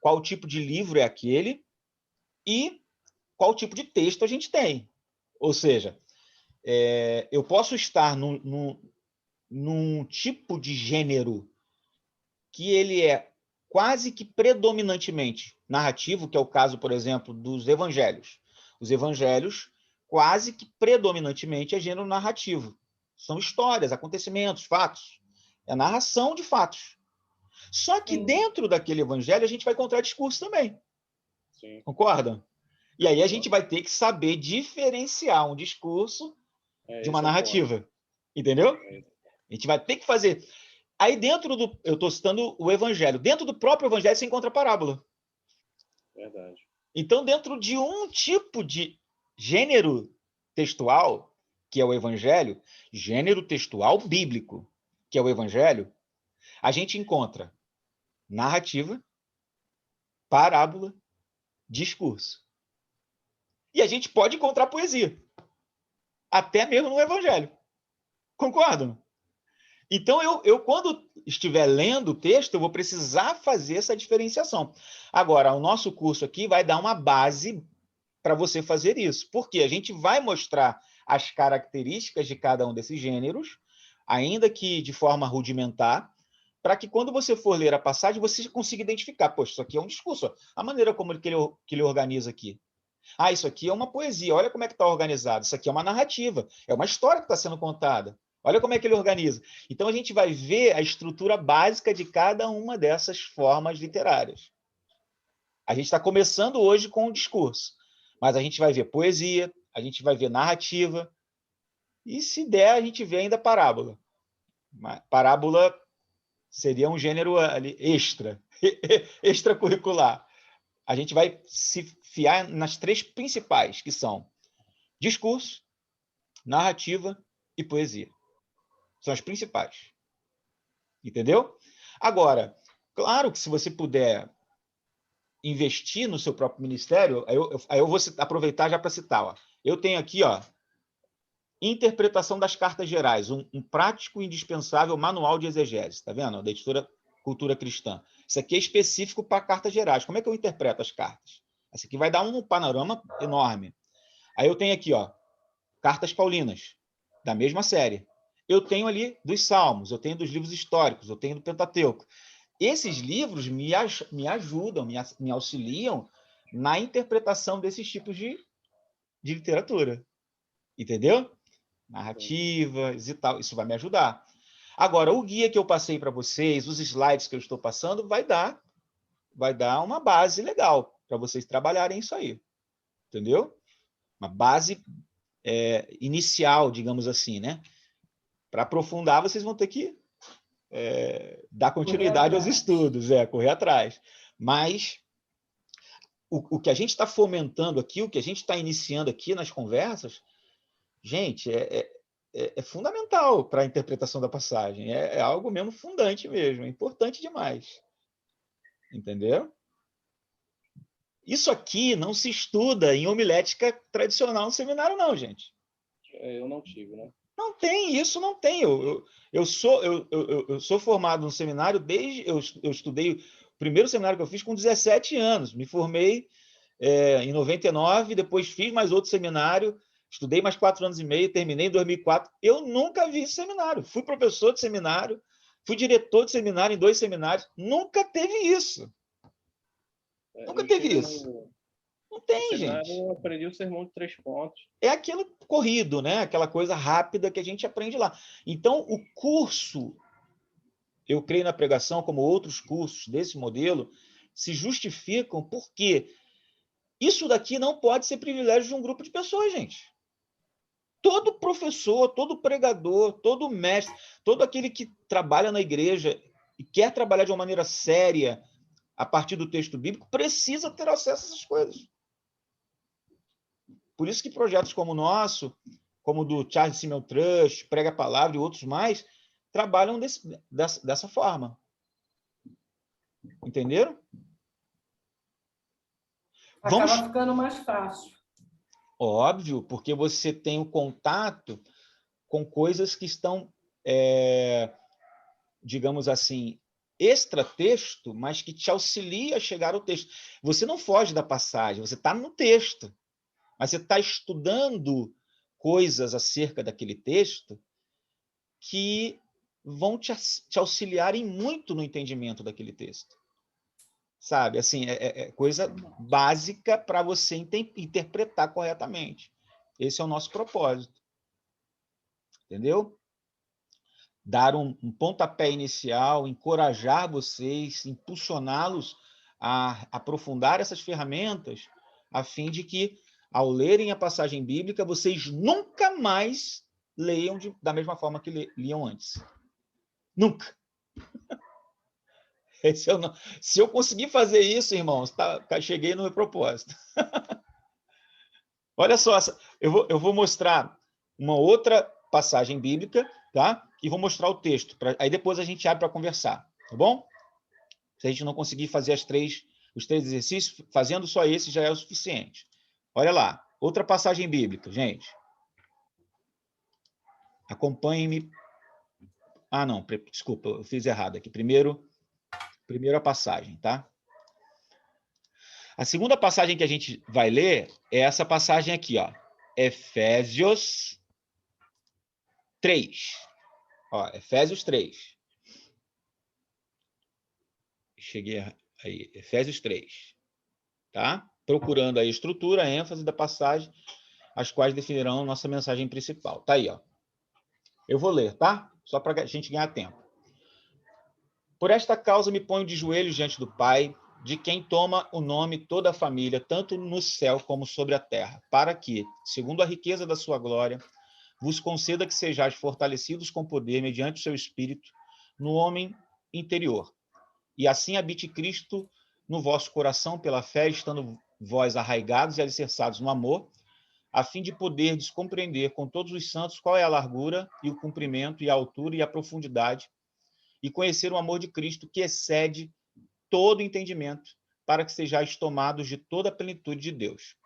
qual tipo de livro é aquele e qual tipo de texto a gente tem. Ou seja, eu posso estar num tipo de gênero que ele é quase que predominantemente narrativo, que é o caso, por exemplo, dos evangelhos. Os evangelhos, quase que predominantemente, é gênero narrativo. São histórias, acontecimentos, fatos. É narração de fatos. Só que dentro daquele evangelho a gente vai encontrar discurso também. Sim. Concorda? E aí a gente vai ter que saber diferenciar um discurso de uma narrativa. Entendeu? A gente vai ter que fazer... Aí dentro do... Eu estou citando o evangelho. Dentro do próprio evangelho você encontra a parábola. Verdade. Então, dentro de um tipo de gênero textual, que é o evangelho, gênero textual bíblico, que é o evangelho, a gente encontra narrativa, parábola, discurso. E a gente pode encontrar poesia. Até mesmo no evangelho. Concordam? Então, eu quando estiver lendo o texto, eu vou precisar fazer essa diferenciação. Agora, o nosso curso aqui vai dar uma base para você fazer isso. Porque a gente vai mostrar as características de cada um desses gêneros, ainda que de forma rudimentar, para que quando você for ler a passagem, você consiga identificar, poxa, isso aqui é um discurso, ó. A maneira como que ele organiza aqui. Ah, isso aqui é uma poesia, olha como é que está organizado. Isso aqui é uma narrativa, é uma história que está sendo contada. Olha como é que ele organiza. Então, a gente vai ver a estrutura básica de cada uma dessas formas literárias. A gente está começando hoje com o discurso, mas a gente vai ver poesia, a gente vai ver narrativa, e se der, a gente vê ainda parábola. Parábola seria um gênero ali extra, extracurricular. A gente vai se fiar nas três principais, que são discurso, narrativa e poesia. São as principais. Entendeu? Agora, claro que se você puder investir no seu próprio ministério, aí eu vou aproveitar já para citar. Ó. Eu tenho aqui, ó, Interpretação das Cartas Gerais, um prático e indispensável manual de exegese. Está vendo? Da editora Cultura Cristã. Isso aqui é específico para cartas gerais. Como é que eu interpreto as cartas? Isso aqui vai dar um panorama enorme. Aí eu tenho aqui, ó, Cartas Paulinas, da mesma série. Eu tenho ali dos Salmos, eu tenho dos livros históricos, eu tenho do Pentateuco. Esses livros me ajudam, me auxiliam na interpretação desses tipos de literatura. Entendeu? Narrativas e tal. Isso vai me ajudar. Agora, o guia que eu passei para vocês, os slides que eu estou passando, vai dar uma base legal para vocês trabalharem isso aí. Entendeu? Uma base inicial, digamos assim, né? Para aprofundar, vocês vão ter que dar continuidade aos estudos, correr atrás. Mas o que a gente está fomentando aqui, o que a gente está iniciando aqui nas conversas, gente, é fundamental para a interpretação da passagem. É algo mesmo fundante mesmo, é importante demais. Entendeu? Isso aqui não se estuda em homilética tradicional no seminário, não, gente. Eu não tive, né? Não tem, isso não tem. Eu sou formado no seminário desde... Eu estudei... O primeiro seminário que eu fiz com 17 anos. Me formei em 99, depois fiz mais outro seminário, estudei mais 4 anos e meio, terminei em 2004. Eu nunca vi esse seminário. Fui professor de seminário, fui diretor de seminário em 2 seminários. Nunca teve isso. Nunca teve isso. Não tem, gente. Eu aprendi o sermão de 3 pontos. É aquilo corrido, né? Aquela coisa rápida que a gente aprende lá. Então, o curso, eu creio na pregação, como outros cursos desse modelo, se justificam porque isso daqui não pode ser privilégio de um grupo de pessoas, gente. Todo professor, todo pregador, todo mestre, todo aquele que trabalha na igreja e quer trabalhar de uma maneira séria a partir do texto bíblico, precisa ter acesso a essas coisas. Por isso que projetos como o nosso, como o do Charles Simeon Trust, Prega a Palavra e outros mais, trabalham dessa forma. Entenderam? Acaba ficando mais fácil. Óbvio, porque você tem o contato com coisas que estão, digamos assim, extra-texto, mas que te auxilia a chegar ao texto. Você não foge da passagem, você está no texto, mas você está estudando coisas acerca daquele texto que vão te auxiliarem muito no entendimento daquele texto. Sabe? Assim, é coisa básica para você interpretar corretamente. Esse é o nosso propósito. Entendeu? Dar um pontapé inicial, encorajar vocês, impulsioná-los a aprofundar essas ferramentas, a fim de que, ao lerem a passagem bíblica, vocês nunca mais leiam da mesma forma que liam antes. Nunca. Se eu conseguir fazer isso, irmãos, cheguei no meu propósito. Olha só, eu vou mostrar uma outra passagem bíblica, tá? E vou mostrar o texto. Aí depois a gente abre para conversar, tá bom? Se a gente não conseguir fazer os 3 exercícios, fazendo só esse já é o suficiente. Olha lá, outra passagem bíblica, gente. Acompanhe-me. Ah, não, desculpa, eu fiz errado aqui. Primeiro a passagem, tá? A segunda passagem que a gente vai ler é essa passagem aqui, ó. Efésios 3. Ó, Efésios 3. cheguei aí, Efésios 3, tá? Procurando a estrutura, a ênfase da passagem, as quais definirão nossa mensagem principal. Tá aí, ó. Eu vou ler, tá? Só para a gente ganhar tempo. Por esta causa me ponho de joelhos diante do Pai, de quem toma o nome toda a família, tanto no céu como sobre a terra, para que, segundo a riqueza da sua glória, vos conceda que sejais fortalecidos com poder mediante o seu Espírito no homem interior. E assim habite Cristo no vosso coração pela fé, estando vós arraigados e alicerçados no amor, a fim de poderdes compreender com todos os santos qual é a largura e o comprimento e a altura e a profundidade, e conhecer o amor de Cristo que excede todo entendimento, para que sejais tomados de toda a plenitude de Deus.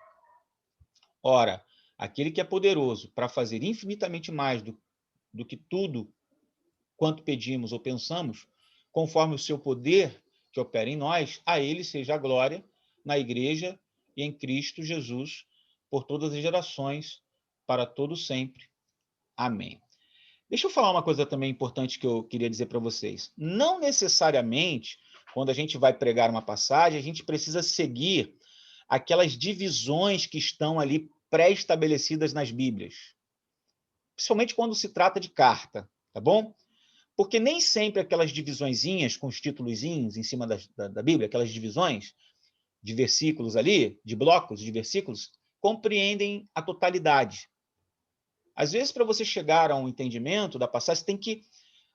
Ora, aquele que é poderoso para fazer infinitamente mais do que tudo quanto pedimos ou pensamos, conforme o seu poder que opera em nós, a ele seja a glória na igreja e em Cristo Jesus, por todas as gerações, para todo sempre. Amém. Deixa eu falar uma coisa também importante que eu queria dizer para vocês. Não necessariamente, quando a gente vai pregar uma passagem, a gente precisa seguir aquelas divisões que estão ali pré-estabelecidas nas Bíblias. Principalmente quando se trata de carta, tá bom? Porque nem sempre aquelas divisõezinhas com os títulozinhos em cima da Bíblia, aquelas divisões de versículos ali, de blocos de versículos, compreendem a totalidade. Às vezes, para você chegar a um entendimento da passagem, você tem que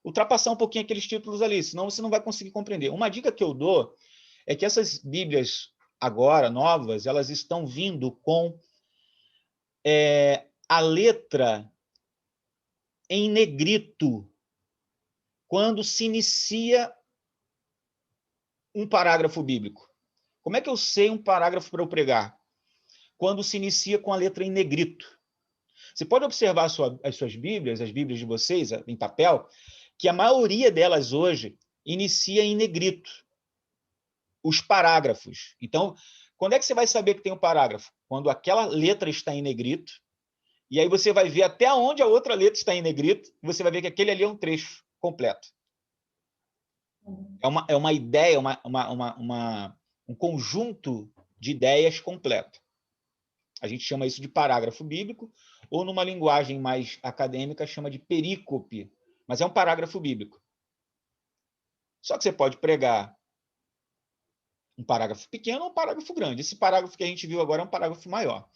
ultrapassar um pouquinho aqueles títulos ali, senão você não vai conseguir compreender. Uma dica que eu dou é que essas Bíblias agora, novas, elas estão vindo com a letra em negrito, quando se inicia um parágrafo bíblico. Como é que eu sei um parágrafo para eu pregar? Quando se inicia com a letra em negrito. Você pode observar as suas Bíblias, as Bíblias de vocês, em papel, que a maioria delas hoje inicia em negrito. Os parágrafos. Então, quando é que você vai saber que tem um parágrafo? Quando aquela letra está em negrito, e aí você vai ver até onde a outra letra está em negrito, e você vai ver que aquele ali é um trecho completo. É uma ideia, um conjunto de ideias completo. A gente chama isso de parágrafo bíblico, ou numa linguagem mais acadêmica, chama de perícope, mas é um parágrafo bíblico. Só que você pode pregar um parágrafo pequeno ou um parágrafo grande. Esse parágrafo que a gente viu agora é um parágrafo maior.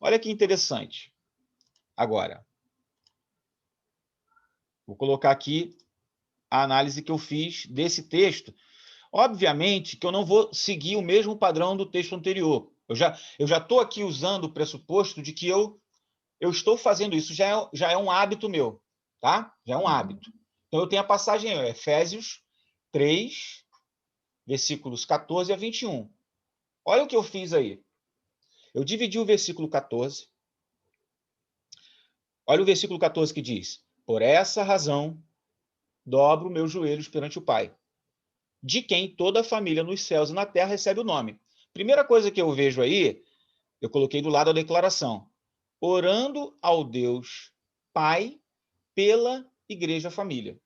Olha que interessante. Agora, vou colocar aqui a análise que eu fiz desse texto. Obviamente que eu não vou seguir o mesmo padrão do texto anterior. Eu já estou aqui usando o pressuposto de que eu estou fazendo isso, já é um hábito meu, tá? Já é um hábito. Então, eu tenho a passagem Efésios 3, versículos 14 a 21. Olha o que eu fiz aí. Eu dividi o versículo 14. Olha o versículo 14 que diz: por essa razão, dobro meus joelhos perante o Pai, de quem toda a família nos céus e na terra recebe o nome. Primeira coisa que eu vejo aí, eu coloquei do lado a declaração. Orando ao Deus Pai pela Igreja Família.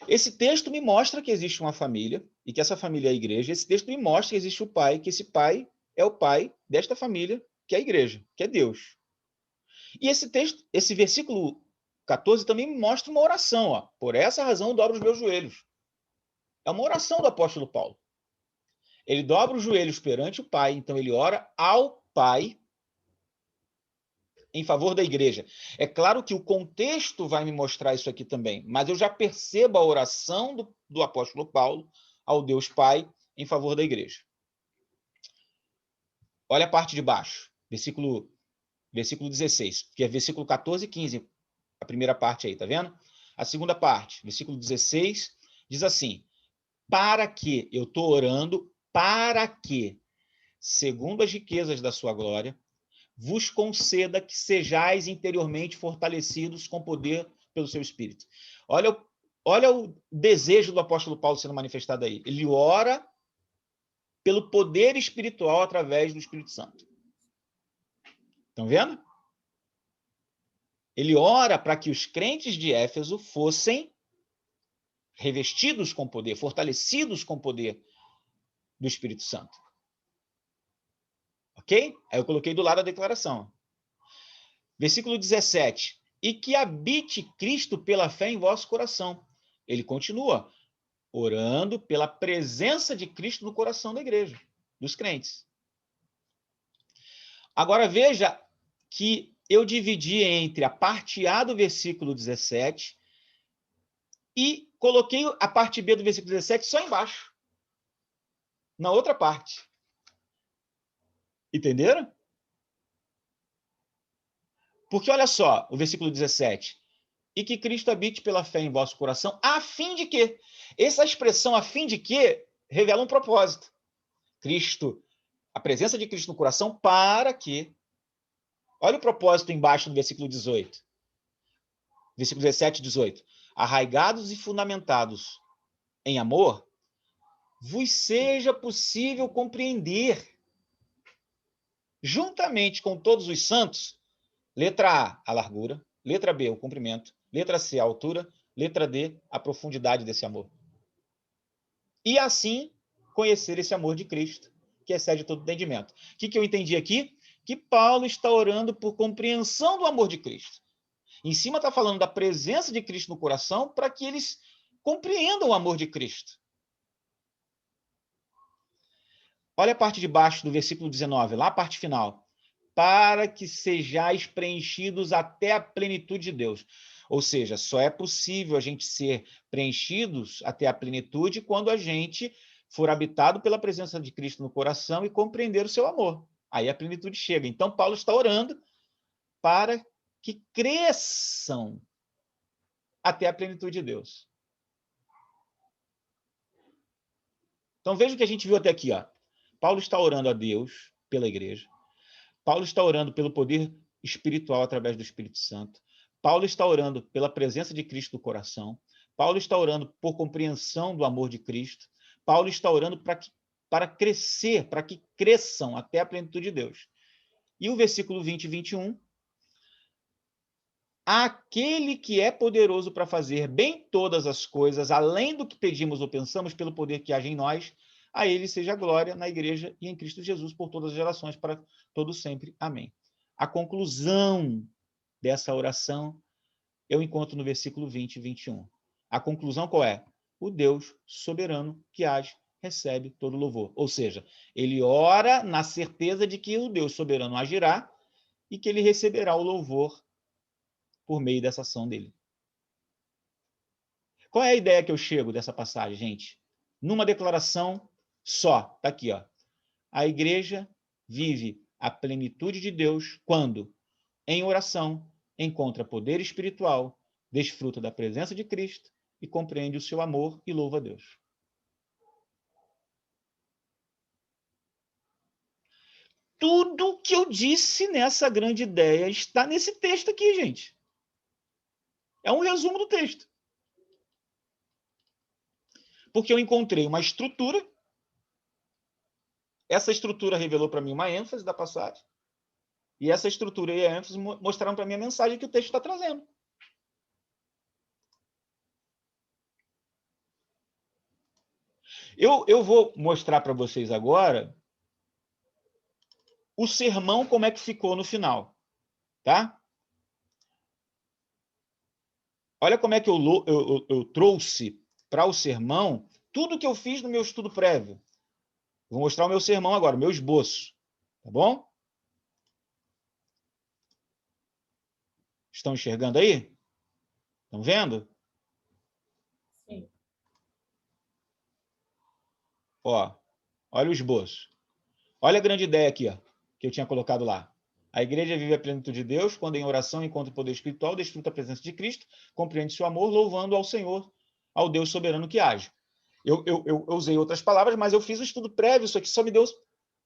Esse texto me mostra que existe uma família e que essa família é a igreja. Esse texto me mostra que existe o Pai, que esse Pai é o Pai desta família, que é a igreja, que é Deus. E esse texto, esse versículo 14 também me mostra uma oração. Ó. Por essa razão, eu dobro os meus joelhos. É uma oração do apóstolo Paulo. Ele dobra os joelhos perante o Pai, então ele ora ao Pai em favor da igreja. É claro que o contexto vai me mostrar isso aqui também, mas eu já percebo a oração do apóstolo Paulo ao Deus Pai em favor da igreja. Olha a parte de baixo, versículo 16, que é versículo 14 e 15, a primeira parte aí, tá vendo? A segunda parte, versículo 16, diz assim: para que, eu estou orando, para que, segundo as riquezas da sua glória, vos conceda que sejais interiormente fortalecidos com poder pelo seu Espírito. Olha o desejo do apóstolo Paulo sendo manifestado aí. Ele ora pelo poder espiritual através do Espírito Santo. Estão vendo? Ele ora para que os crentes de Éfeso fossem revestidos com poder, fortalecidos com poder do Espírito Santo. Ok? Aí eu coloquei do lado a declaração. Versículo 17. E que habite Cristo pela fé em vosso coração. Ele continua orando pela presença de Cristo no coração da igreja, dos crentes. Agora veja que eu dividi entre a parte A do versículo 17 e coloquei a parte B do versículo 17 só embaixo, na outra parte. Entenderam? Porque olha só, o versículo 17. E que Cristo habite pela fé em vosso coração, a fim de que? Essa expressão, a fim de que, revela um propósito. Cristo, a presença de Cristo no coração, para que... Olha o propósito embaixo do versículo 18. Versículo 17 e 18. Arraigados e fundamentados em amor, vos seja possível compreender, juntamente com todos os santos, letra A, a largura, letra B, o comprimento, letra C, a altura, letra D, a profundidade desse amor. E assim, conhecer esse amor de Cristo, que excede todo entendimento. O que eu entendi aqui? Que Paulo está orando por compreensão do amor de Cristo. Em cima está falando da presença de Cristo no coração para que eles compreendam o amor de Cristo. Olha a parte de baixo do versículo 19, lá a parte final. Para que sejais preenchidos até a plenitude de Deus. Ou seja, só é possível a gente ser preenchidos até a plenitude quando a gente for habitado pela presença de Cristo no coração e compreender o seu amor. Aí a plenitude chega. Então, Paulo está orando para que cresçam até a plenitude de Deus. Então, veja o que a gente viu até aqui. Ó. Paulo está orando a Deus pela igreja. Paulo está orando pelo poder espiritual através do Espírito Santo. Paulo está orando pela presença de Cristo no coração. Paulo está orando por compreensão do amor de Cristo. Paulo está orando para crescer, para que cresçam até a plenitude de Deus. E o versículo 20 e 21. Aquele que é poderoso para fazer bem todas as coisas, além do que pedimos ou pensamos, pelo poder que age em nós, a ele seja a glória na igreja e em Cristo Jesus por todas as gerações, para todos sempre. Amém. A conclusão dessa oração eu encontro no versículo 20 e 21. A conclusão qual é? O Deus soberano que age recebe todo louvor. Ou seja, ele ora na certeza de que o Deus soberano agirá e que ele receberá o louvor por meio dessa ação dele. Qual é a ideia que eu chego dessa passagem, gente? Numa declaração só, está aqui, ó. A igreja vive a plenitude de Deus quando, em oração, encontra poder espiritual, desfruta da presença de Cristo e compreende o seu amor e louva a Deus. Tudo que eu disse nessa grande ideia está nesse texto aqui, gente. É um resumo do texto. Porque eu encontrei uma estrutura. Essa estrutura revelou para mim uma ênfase da passagem. E essa estrutura e a ênfase mostraram para mim a mensagem que o texto está trazendo. Eu vou mostrar para vocês agora o sermão, como é que ficou no final. Tá? Olha como é que eu trouxe para o sermão tudo que eu fiz no meu estudo prévio. Vou mostrar o meu sermão agora, o meu esboço. Tá bom? Estão enxergando aí? Estão vendo? Sim. Ó, olha o esboço. Olha a grande ideia aqui, ó, que eu tinha colocado lá. A igreja vive a plenitude de Deus quando em oração encontra o poder espiritual, desfruta a presença de Cristo, compreende seu amor, louvando ao Senhor, ao Deus soberano que age. Eu usei outras palavras, mas eu fiz um estudo prévio, isso aqui só me deu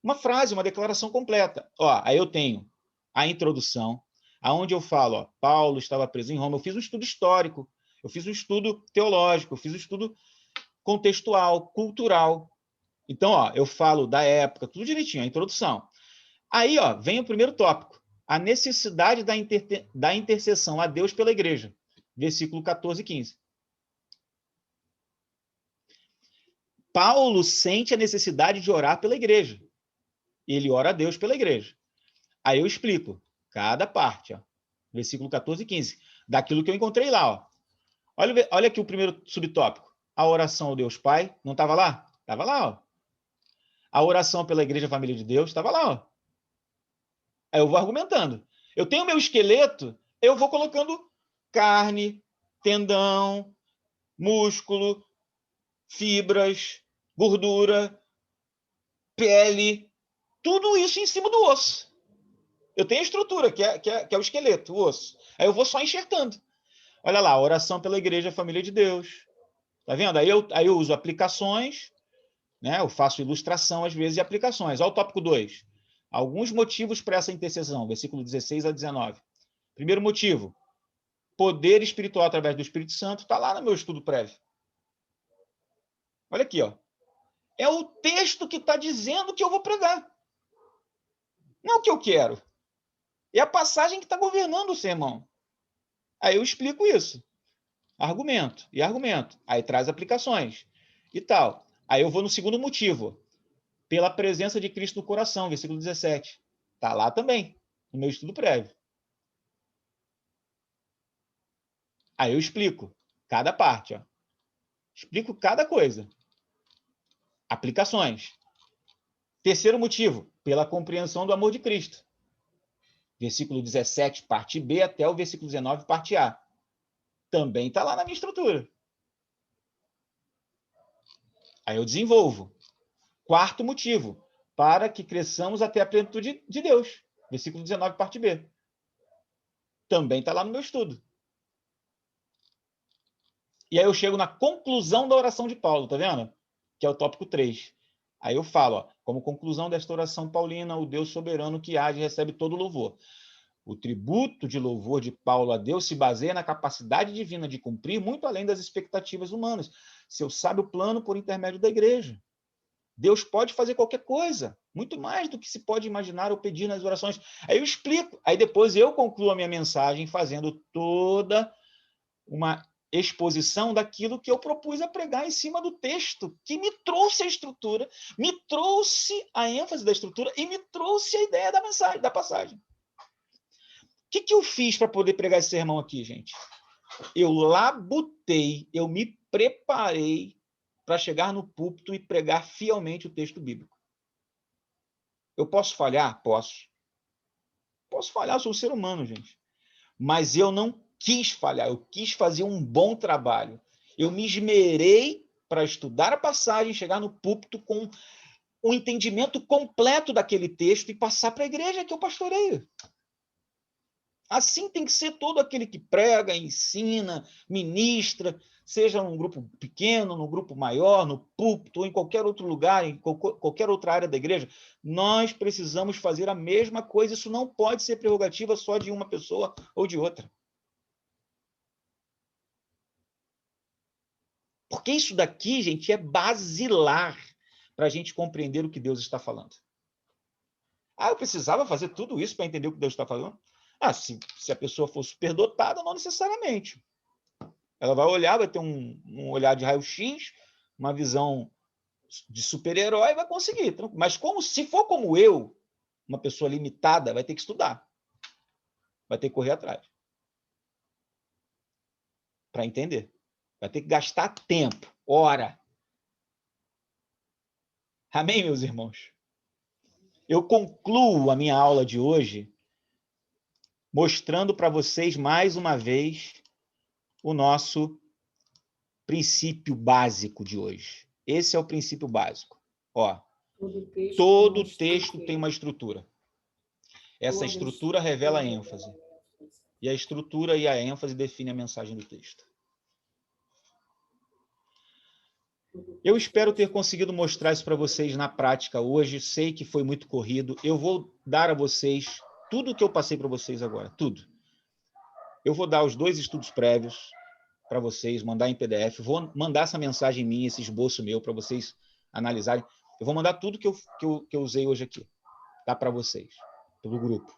uma frase, uma declaração completa. Ó, aí eu tenho a introdução, aonde eu falo, ó, Paulo estava preso em Roma. Eu fiz um estudo histórico, eu fiz um estudo teológico, eu fiz um estudo contextual, cultural. Então, ó, eu falo da época, tudo direitinho, a introdução. Aí, ó, vem o primeiro tópico, a necessidade da intercessão a Deus pela igreja, versículo 14 e 15. Paulo sente a necessidade de orar pela igreja. Ele ora a Deus pela igreja. Aí eu explico cada parte, ó, versículo 14 e 15, daquilo que eu encontrei lá. Ó. Olha aqui o primeiro subtópico. A oração ao Deus Pai, não estava lá? Estava lá. Ó. A oração pela Igreja Família de Deus, estava lá. Ó. Aí eu vou argumentando. Eu tenho meu esqueleto, eu vou colocando carne, tendão, músculo, fibras, gordura, pele, tudo isso em cima do osso. Eu tenho a estrutura, que é o esqueleto, o osso. Aí eu vou só enxertando. Olha lá, oração pela Igreja Família de Deus. Tá vendo? Aí eu uso aplicações, né? Eu faço ilustração, às vezes, e aplicações. Olha o tópico 2. Alguns motivos para essa intercessão, versículo 16 a 19. Primeiro motivo, poder espiritual através do Espírito Santo, está lá no meu estudo prévio. Olha aqui, ó. É o texto que está dizendo que eu vou pregar. Não o que eu quero. É a passagem que está governando o sermão. Aí eu explico isso. Argumento e argumento. Aí traz aplicações e tal. Aí eu vou no segundo motivo. Pela presença de Cristo no coração, versículo 17. Está lá também, no meu estudo prévio. Aí eu explico cada parte. Ó. Explico cada coisa. Aplicações. Terceiro motivo, pela compreensão do amor de Cristo. Versículo 17, parte B, até o versículo 19, parte A. Também está lá na minha estrutura. Aí eu desenvolvo. Quarto motivo, para que cresçamos até a plenitude de Deus. Versículo 19, parte B. Também está lá no meu estudo. E aí eu chego na conclusão da oração de Paulo, tá vendo? Que é o tópico 3. Aí eu falo, ó, como conclusão desta oração paulina, o Deus soberano que age recebe todo louvor. O tributo de louvor de Paulo a Deus se baseia na capacidade divina de cumprir muito além das expectativas humanas. Seu sábio plano por intermédio da igreja. Deus pode fazer qualquer coisa, muito mais do que se pode imaginar ou pedir nas orações. Aí eu explico, aí depois eu concluo a minha mensagem fazendo toda uma exposição daquilo que eu propus a pregar em cima do texto, que me trouxe a estrutura, me trouxe a ênfase da estrutura e me trouxe a ideia da mensagem, da passagem. O que eu fiz para poder pregar esse sermão aqui, gente? Eu labutei, eu me preparei para chegar no púlpito e pregar fielmente o texto bíblico. Eu posso falhar? Posso. Posso falhar, eu sou um ser humano, gente. Mas eu não quis falhar, eu quis fazer um bom trabalho. Eu me esmerei para estudar a passagem, chegar no púlpito com um entendimento completo daquele texto e passar para a igreja que eu pastoreio. Assim tem que ser todo aquele que prega, ensina, ministra, seja num grupo pequeno, num grupo maior, no púlpito ou em qualquer outro lugar, em qualquer outra área da igreja. Nós precisamos fazer a mesma coisa. Isso não pode ser prerrogativa só de uma pessoa ou de outra. Porque isso daqui, gente, é basilar para a gente compreender o que Deus está falando. Ah, eu precisava fazer tudo isso para entender o que Deus está falando? Ah, se a pessoa for superdotada, não necessariamente. Ela vai olhar, vai ter um olhar de raio-x, uma visão de super-herói, vai conseguir. Mas se for como eu, uma pessoa limitada, vai ter que estudar. Vai ter que correr atrás. Para entender. Vai ter que gastar tempo, hora. Amém, meus irmãos? Eu concluo a minha aula de hoje mostrando para vocês, mais uma vez, o nosso princípio básico de hoje. Esse é o princípio básico. Ó, todo texto tem uma estrutura. Essa estrutura revela a ênfase. E a estrutura e a ênfase definem a mensagem do texto. Eu espero ter conseguido mostrar isso para vocês na prática hoje. Sei que foi muito corrido. Eu vou dar a vocês tudo o que eu passei para vocês agora. Tudo. Eu vou dar os 2 estudos prévios para vocês, mandar em PDF. Vou mandar essa mensagem minha, esse esboço meu, para vocês analisarem. Eu vou mandar tudo que eu usei hoje aqui, tá, para vocês, pelo grupo.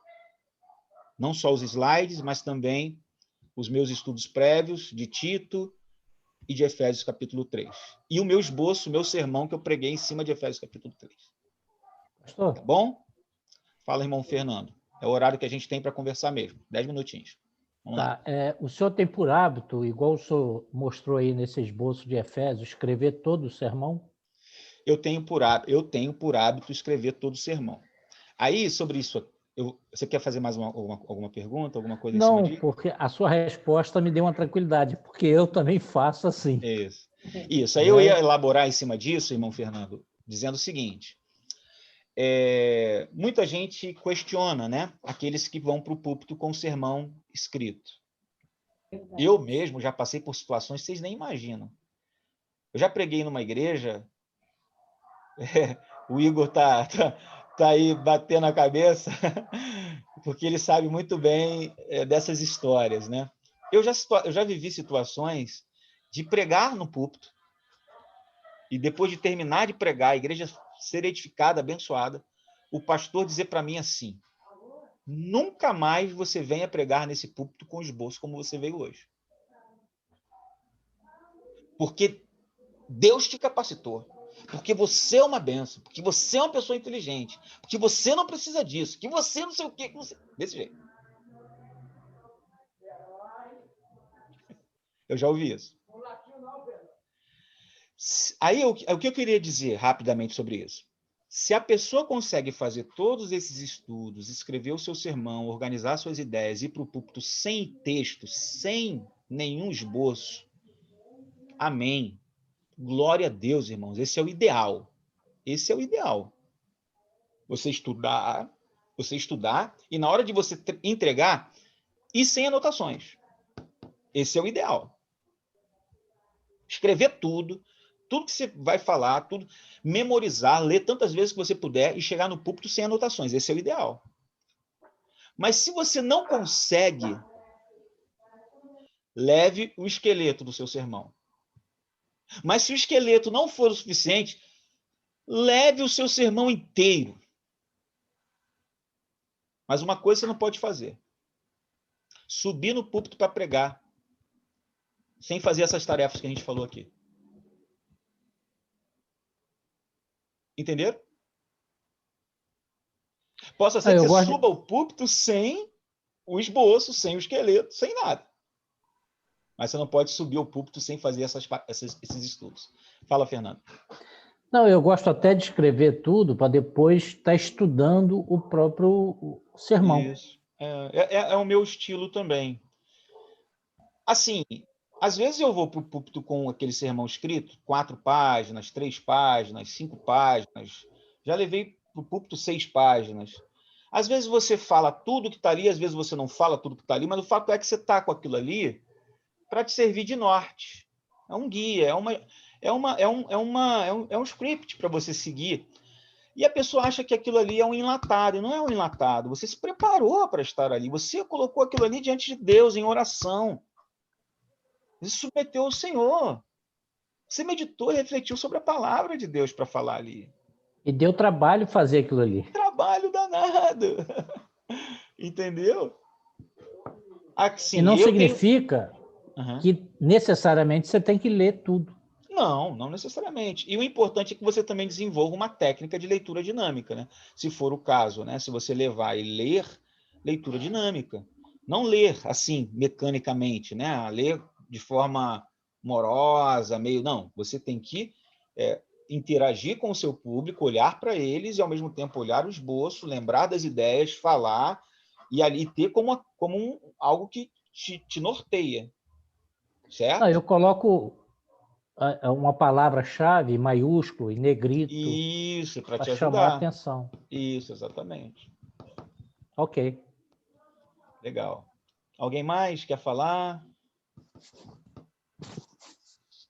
Não só os slides, mas também os meus estudos prévios de Tito, e de Efésios capítulo 3. E o meu esboço, o meu sermão que eu preguei em cima de Efésios capítulo 3. Pastor? Tá bom? Fala, irmão Fernando. É o horário que a gente tem para conversar mesmo. 10 minutinhos. Vamos lá. Tá. O senhor tem por hábito, igual o senhor mostrou aí nesse esboço de Efésios, escrever todo o sermão? Eu tenho por hábito escrever todo o sermão. Aí, sobre isso, você quer fazer mais alguma pergunta, alguma coisa em cima Não, disso? porque a sua resposta me deu uma tranquilidade, porque eu também faço assim. Isso. Isso. Aí eu ia elaborar em cima disso, irmão Fernando, dizendo o seguinte. Muita gente questiona, né, aqueles que vão para o púlpito com o sermão escrito. Eu mesmo já passei por situações que vocês nem imaginam. Eu já preguei numa igreja, o Igor tá aí batendo a cabeça, porque ele sabe muito bem dessas histórias, né? Eu já vivi situações de pregar no púlpito e depois de terminar de pregar, a igreja ser edificada, abençoada, o pastor dizer para mim assim: nunca mais você venha pregar nesse púlpito com esboço como você veio hoje. Porque Deus te capacitou. Porque você é uma bênção. Porque você é uma pessoa inteligente. Porque você não precisa disso. Que você não sei o quê. Desse jeito. Eu já ouvi isso. Aí, o que eu queria dizer rapidamente sobre isso? Se a pessoa consegue fazer todos esses estudos, escrever o seu sermão, organizar suas ideias, ir para o púlpito sem texto, sem nenhum esboço, amém. Glória a Deus, irmãos. Esse é o ideal. Esse é o ideal. Você estudar e na hora de você entregar, ir sem anotações. Esse é o ideal. Escrever tudo que você vai falar, tudo, memorizar, ler tantas vezes que você puder e chegar no púlpito sem anotações. Esse é o ideal. Mas se você não consegue, leve o esqueleto do seu sermão. Mas se o esqueleto não for o suficiente, leve o seu sermão inteiro. Mas uma coisa você não pode fazer: subir no púlpito para pregar, sem fazer essas tarefas que a gente falou aqui. Entenderam? Possa ser que você suba o púlpito sem o esboço, sem o esqueleto, sem nada. Mas você não pode subir o púlpito sem fazer esses estudos. Fala, Fernando. Não, eu gosto até de escrever tudo para depois estar estudando o próprio sermão. Isso. É o meu estilo também. Assim, às vezes eu vou para o púlpito com aquele sermão escrito, 4 páginas, 3 páginas, 5 páginas. Já levei para o púlpito 6 páginas. Às vezes você fala tudo que está ali, às vezes você não fala tudo que está ali, mas o fato é que você está com aquilo ali para te servir de norte. É um guia, é um script para você seguir. E a pessoa acha que aquilo ali é um enlatado, e não é um enlatado. Você se preparou para estar ali, você colocou aquilo ali diante de Deus em oração. Você se submeteu ao Senhor. Você meditou e refletiu sobre a palavra de Deus para falar ali. E deu trabalho fazer aquilo ali. Trabalho danado. Entendeu? Assim, e não significa que necessariamente você tem que ler tudo. Não necessariamente. E o importante é que você também desenvolva uma técnica de leitura dinâmica, né? Se for o caso, né? Se você levar e ler, leitura dinâmica. Não ler assim, mecanicamente, né? Ler de forma morosa, meio... Não, você tem que interagir com o seu público, olhar para eles e, ao mesmo tempo, olhar o esboço, lembrar das ideias, falar e ali ter como algo que te norteia. Certo? Não, eu coloco uma palavra-chave maiúsculo e negrito. Isso, para te ajudar. Chamar a atenção. Isso, exatamente. Ok. Legal. Alguém mais quer falar?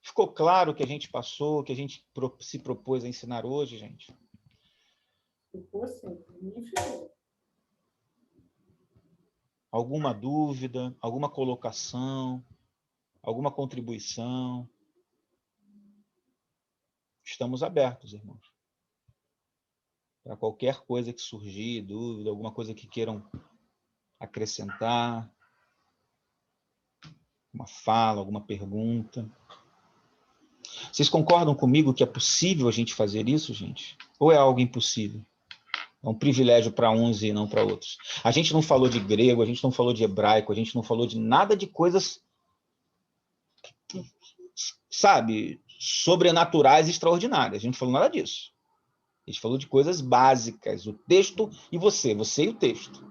Ficou claro o que a gente passou, que a gente se propôs a ensinar hoje, gente? Ficou sim. Alguma dúvida, alguma colocação, alguma contribuição? Estamos abertos, irmãos. Para qualquer coisa que surgir, dúvida, alguma coisa que queiram acrescentar, uma fala, alguma pergunta. Vocês concordam comigo que é possível a gente fazer isso, gente? Ou é algo impossível? É um privilégio para uns e não para outros. A gente não falou de grego, a gente não falou de hebraico, a gente não falou de nada de coisas, sabe, sobrenaturais, extraordinárias. A gente não falou nada disso. A gente falou de coisas básicas, o texto e você e o texto.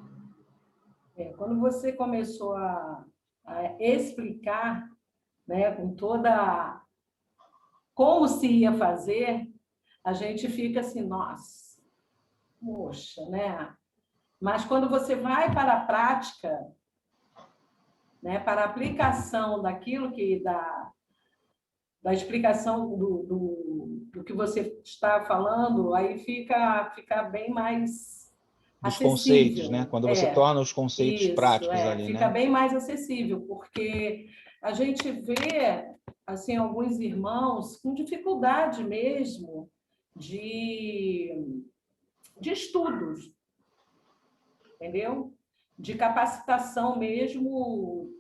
Quando você começou a explicar, né, com toda como se ia fazer, a gente fica assim, nossa, poxa, né? Mas quando você vai para a prática, né, para a aplicação daquilo da explicação do que você está falando, aí fica bem mais Dos acessível. Conceitos, né? Quando você torna os conceitos Isso, práticos ali, fica né? bem mais acessível, porque a gente vê assim alguns irmãos com dificuldade mesmo de estudos, entendeu? De capacitação mesmo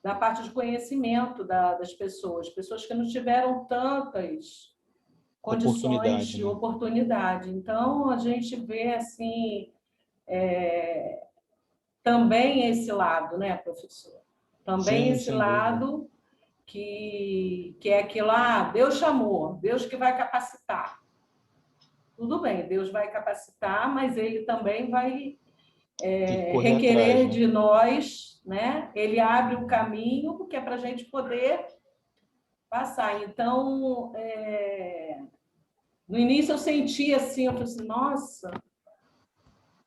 da parte de conhecimento das pessoas que não tiveram tantas condições de oportunidade. Então, a gente vê assim também esse lado, né, professor? Também esse lado que é aquilo, Deus chamou, Deus que vai capacitar. Tudo bem, Deus vai capacitar, mas Ele também vai requerer atrás, né? de nós, né? Ele abre o caminho que é para a gente poder passar. Então, no início eu senti assim, eu falei assim, nossa,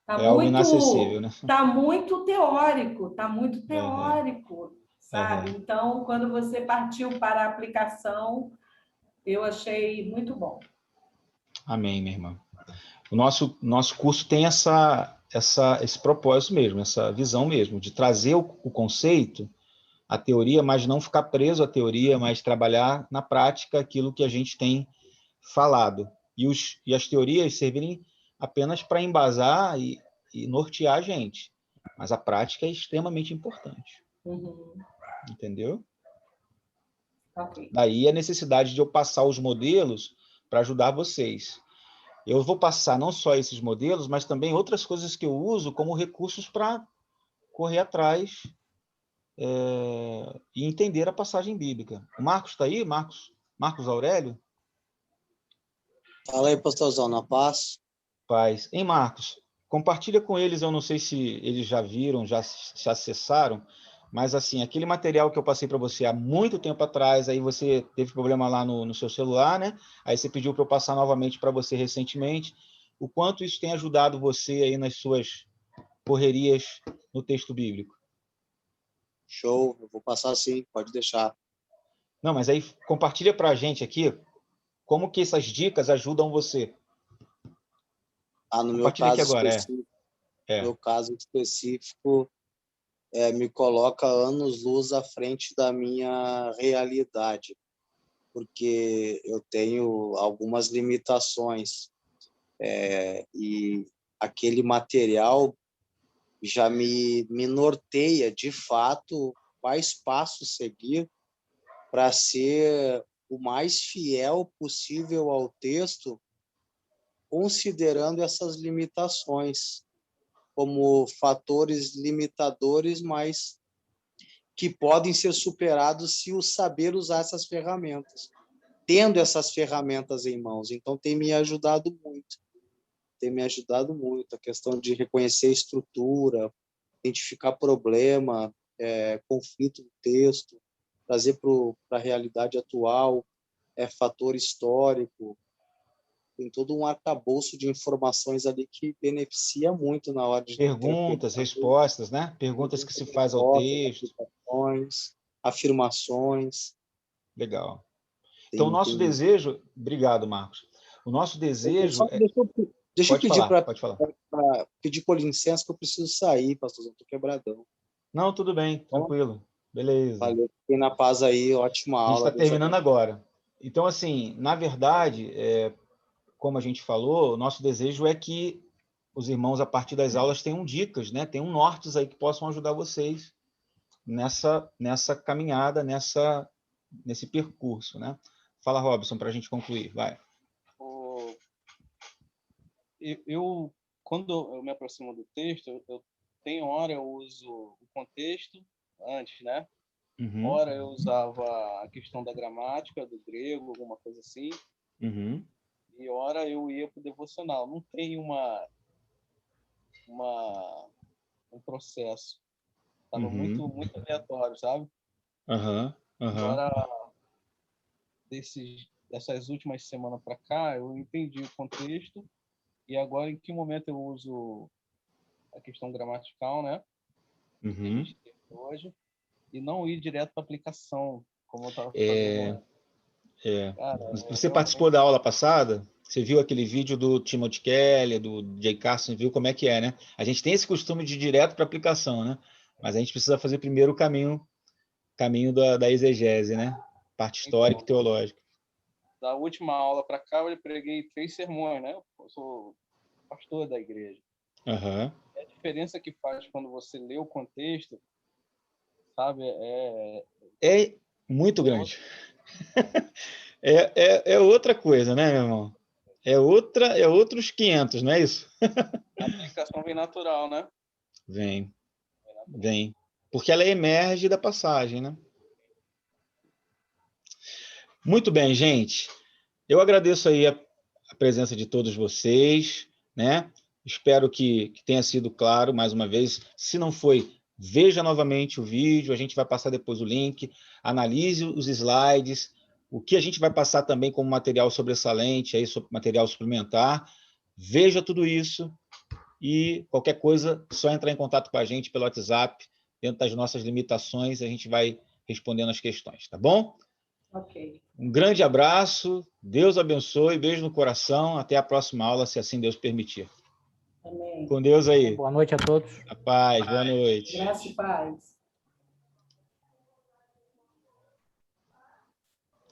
algo inacessível, né? Tá muito teórico, sabe? Então, quando você partiu para a aplicação, eu achei muito bom. Amém, minha irmã. O nosso curso tem esse propósito mesmo, essa visão mesmo, de trazer o conceito, a teoria, mas não ficar preso à teoria, mas trabalhar na prática aquilo que a gente tem falado. E as teorias servirem apenas para embasar e nortear a gente. Mas a prática é extremamente importante. Entendeu? Okay. Daí a necessidade de eu passar os modelos para ajudar vocês. Eu vou passar não só esses modelos, mas também outras coisas que eu uso como recursos para correr atrás e entender a passagem bíblica. O Marcos está aí? Marcos Aurélio? Fala aí, pastorzão, na paz. Paz. Hein, Marcos? Compartilha com eles, eu não sei se eles já viram, já se acessaram, mas assim, aquele material que eu passei para você há muito tempo atrás, aí você teve problema lá no seu celular, né? Aí você pediu para eu passar novamente para você recentemente. O quanto isso tem ajudado você aí nas suas correrias no texto bíblico? Show, eu vou passar sim, pode deixar. Não, mas aí compartilha para a gente aqui como que essas dicas ajudam você. No meu caso agora, específico, meu caso específico me coloca anos-luz à frente da minha realidade, porque eu tenho algumas limitações e aquele material já me norteia, de fato, quais passos seguir para ser o mais fiel possível ao texto, considerando essas limitações como fatores limitadores, mas que podem ser superados se o saber usar essas ferramentas, tendo essas ferramentas em mãos. Então, tem me ajudado muito a questão de reconhecer a estrutura, identificar problema, conflito do texto, trazer para a realidade atual, fator histórico. Tem todo um arcabouço de informações ali que beneficia muito na hora de perguntas, respostas, né? Perguntas que se faz ao texto. Afirmações. Legal. Então, o nosso desejo... Obrigado, Marcos. O nosso desejo... Deixa eu pedir para pedir por licença que eu preciso sair, pastorzão, estou quebradão. Não, tudo bem, tranquilo. Beleza. Valeu, fiquem na paz aí, ótima aula. A gente está terminando agora. Então, assim, na verdade, como a gente falou, o nosso desejo é que os irmãos, a partir das aulas, tenham dicas, né? Tenham nortes aí que possam ajudar vocês nessa caminhada, nesse percurso, né? Fala, Robson, para a gente concluir. Vai. Quando eu me aproximo do texto, tem hora eu uso o contexto antes, né? Uhum. Ora eu usava a questão da gramática, do grego, alguma coisa assim. Uhum. E ora eu ia para o devocional. Não tem um processo. Estava muito aleatório, sabe? Agora, dessas últimas semanas para cá, eu entendi o contexto. E agora, em que momento eu uso a questão gramatical, né? Que a gente tem hoje, e não ir direto para a aplicação, como eu estava fazendo. Cara, você participou da aula passada? Você viu aquele vídeo do Timothy Keller, do Jay Carson, viu como é que é, né? A gente tem esse costume de ir direto para a aplicação, né? Mas a gente precisa fazer primeiro o caminho da exegese, né? Parte histórica e teológica. Da última aula para cá, eu preguei 3 sermões, né? Eu sou pastor da igreja. A diferença que faz quando você lê o contexto, sabe, é muito grande. É outra coisa, né, meu irmão? É outros 500, não é isso? A aplicação vem natural, né? Vem. Porque ela emerge da passagem, né? Muito bem, gente. Eu agradeço aí a presença de todos vocês, né? Espero que tenha sido claro, mais uma vez. Se não foi, veja novamente o vídeo, a gente vai passar depois o link, analise os slides, o que a gente vai passar também como material sobressalente, aí, material suplementar. Veja tudo isso e qualquer coisa, só entrar em contato com a gente pelo WhatsApp, dentro das nossas limitações, a gente vai respondendo as questões, tá bom? Ok. Um grande abraço, Deus abençoe, beijo no coração, até a próxima aula, se assim Deus permitir. Amém. Com Deus aí. Boa noite a todos. A paz, boa noite. Graça e paz.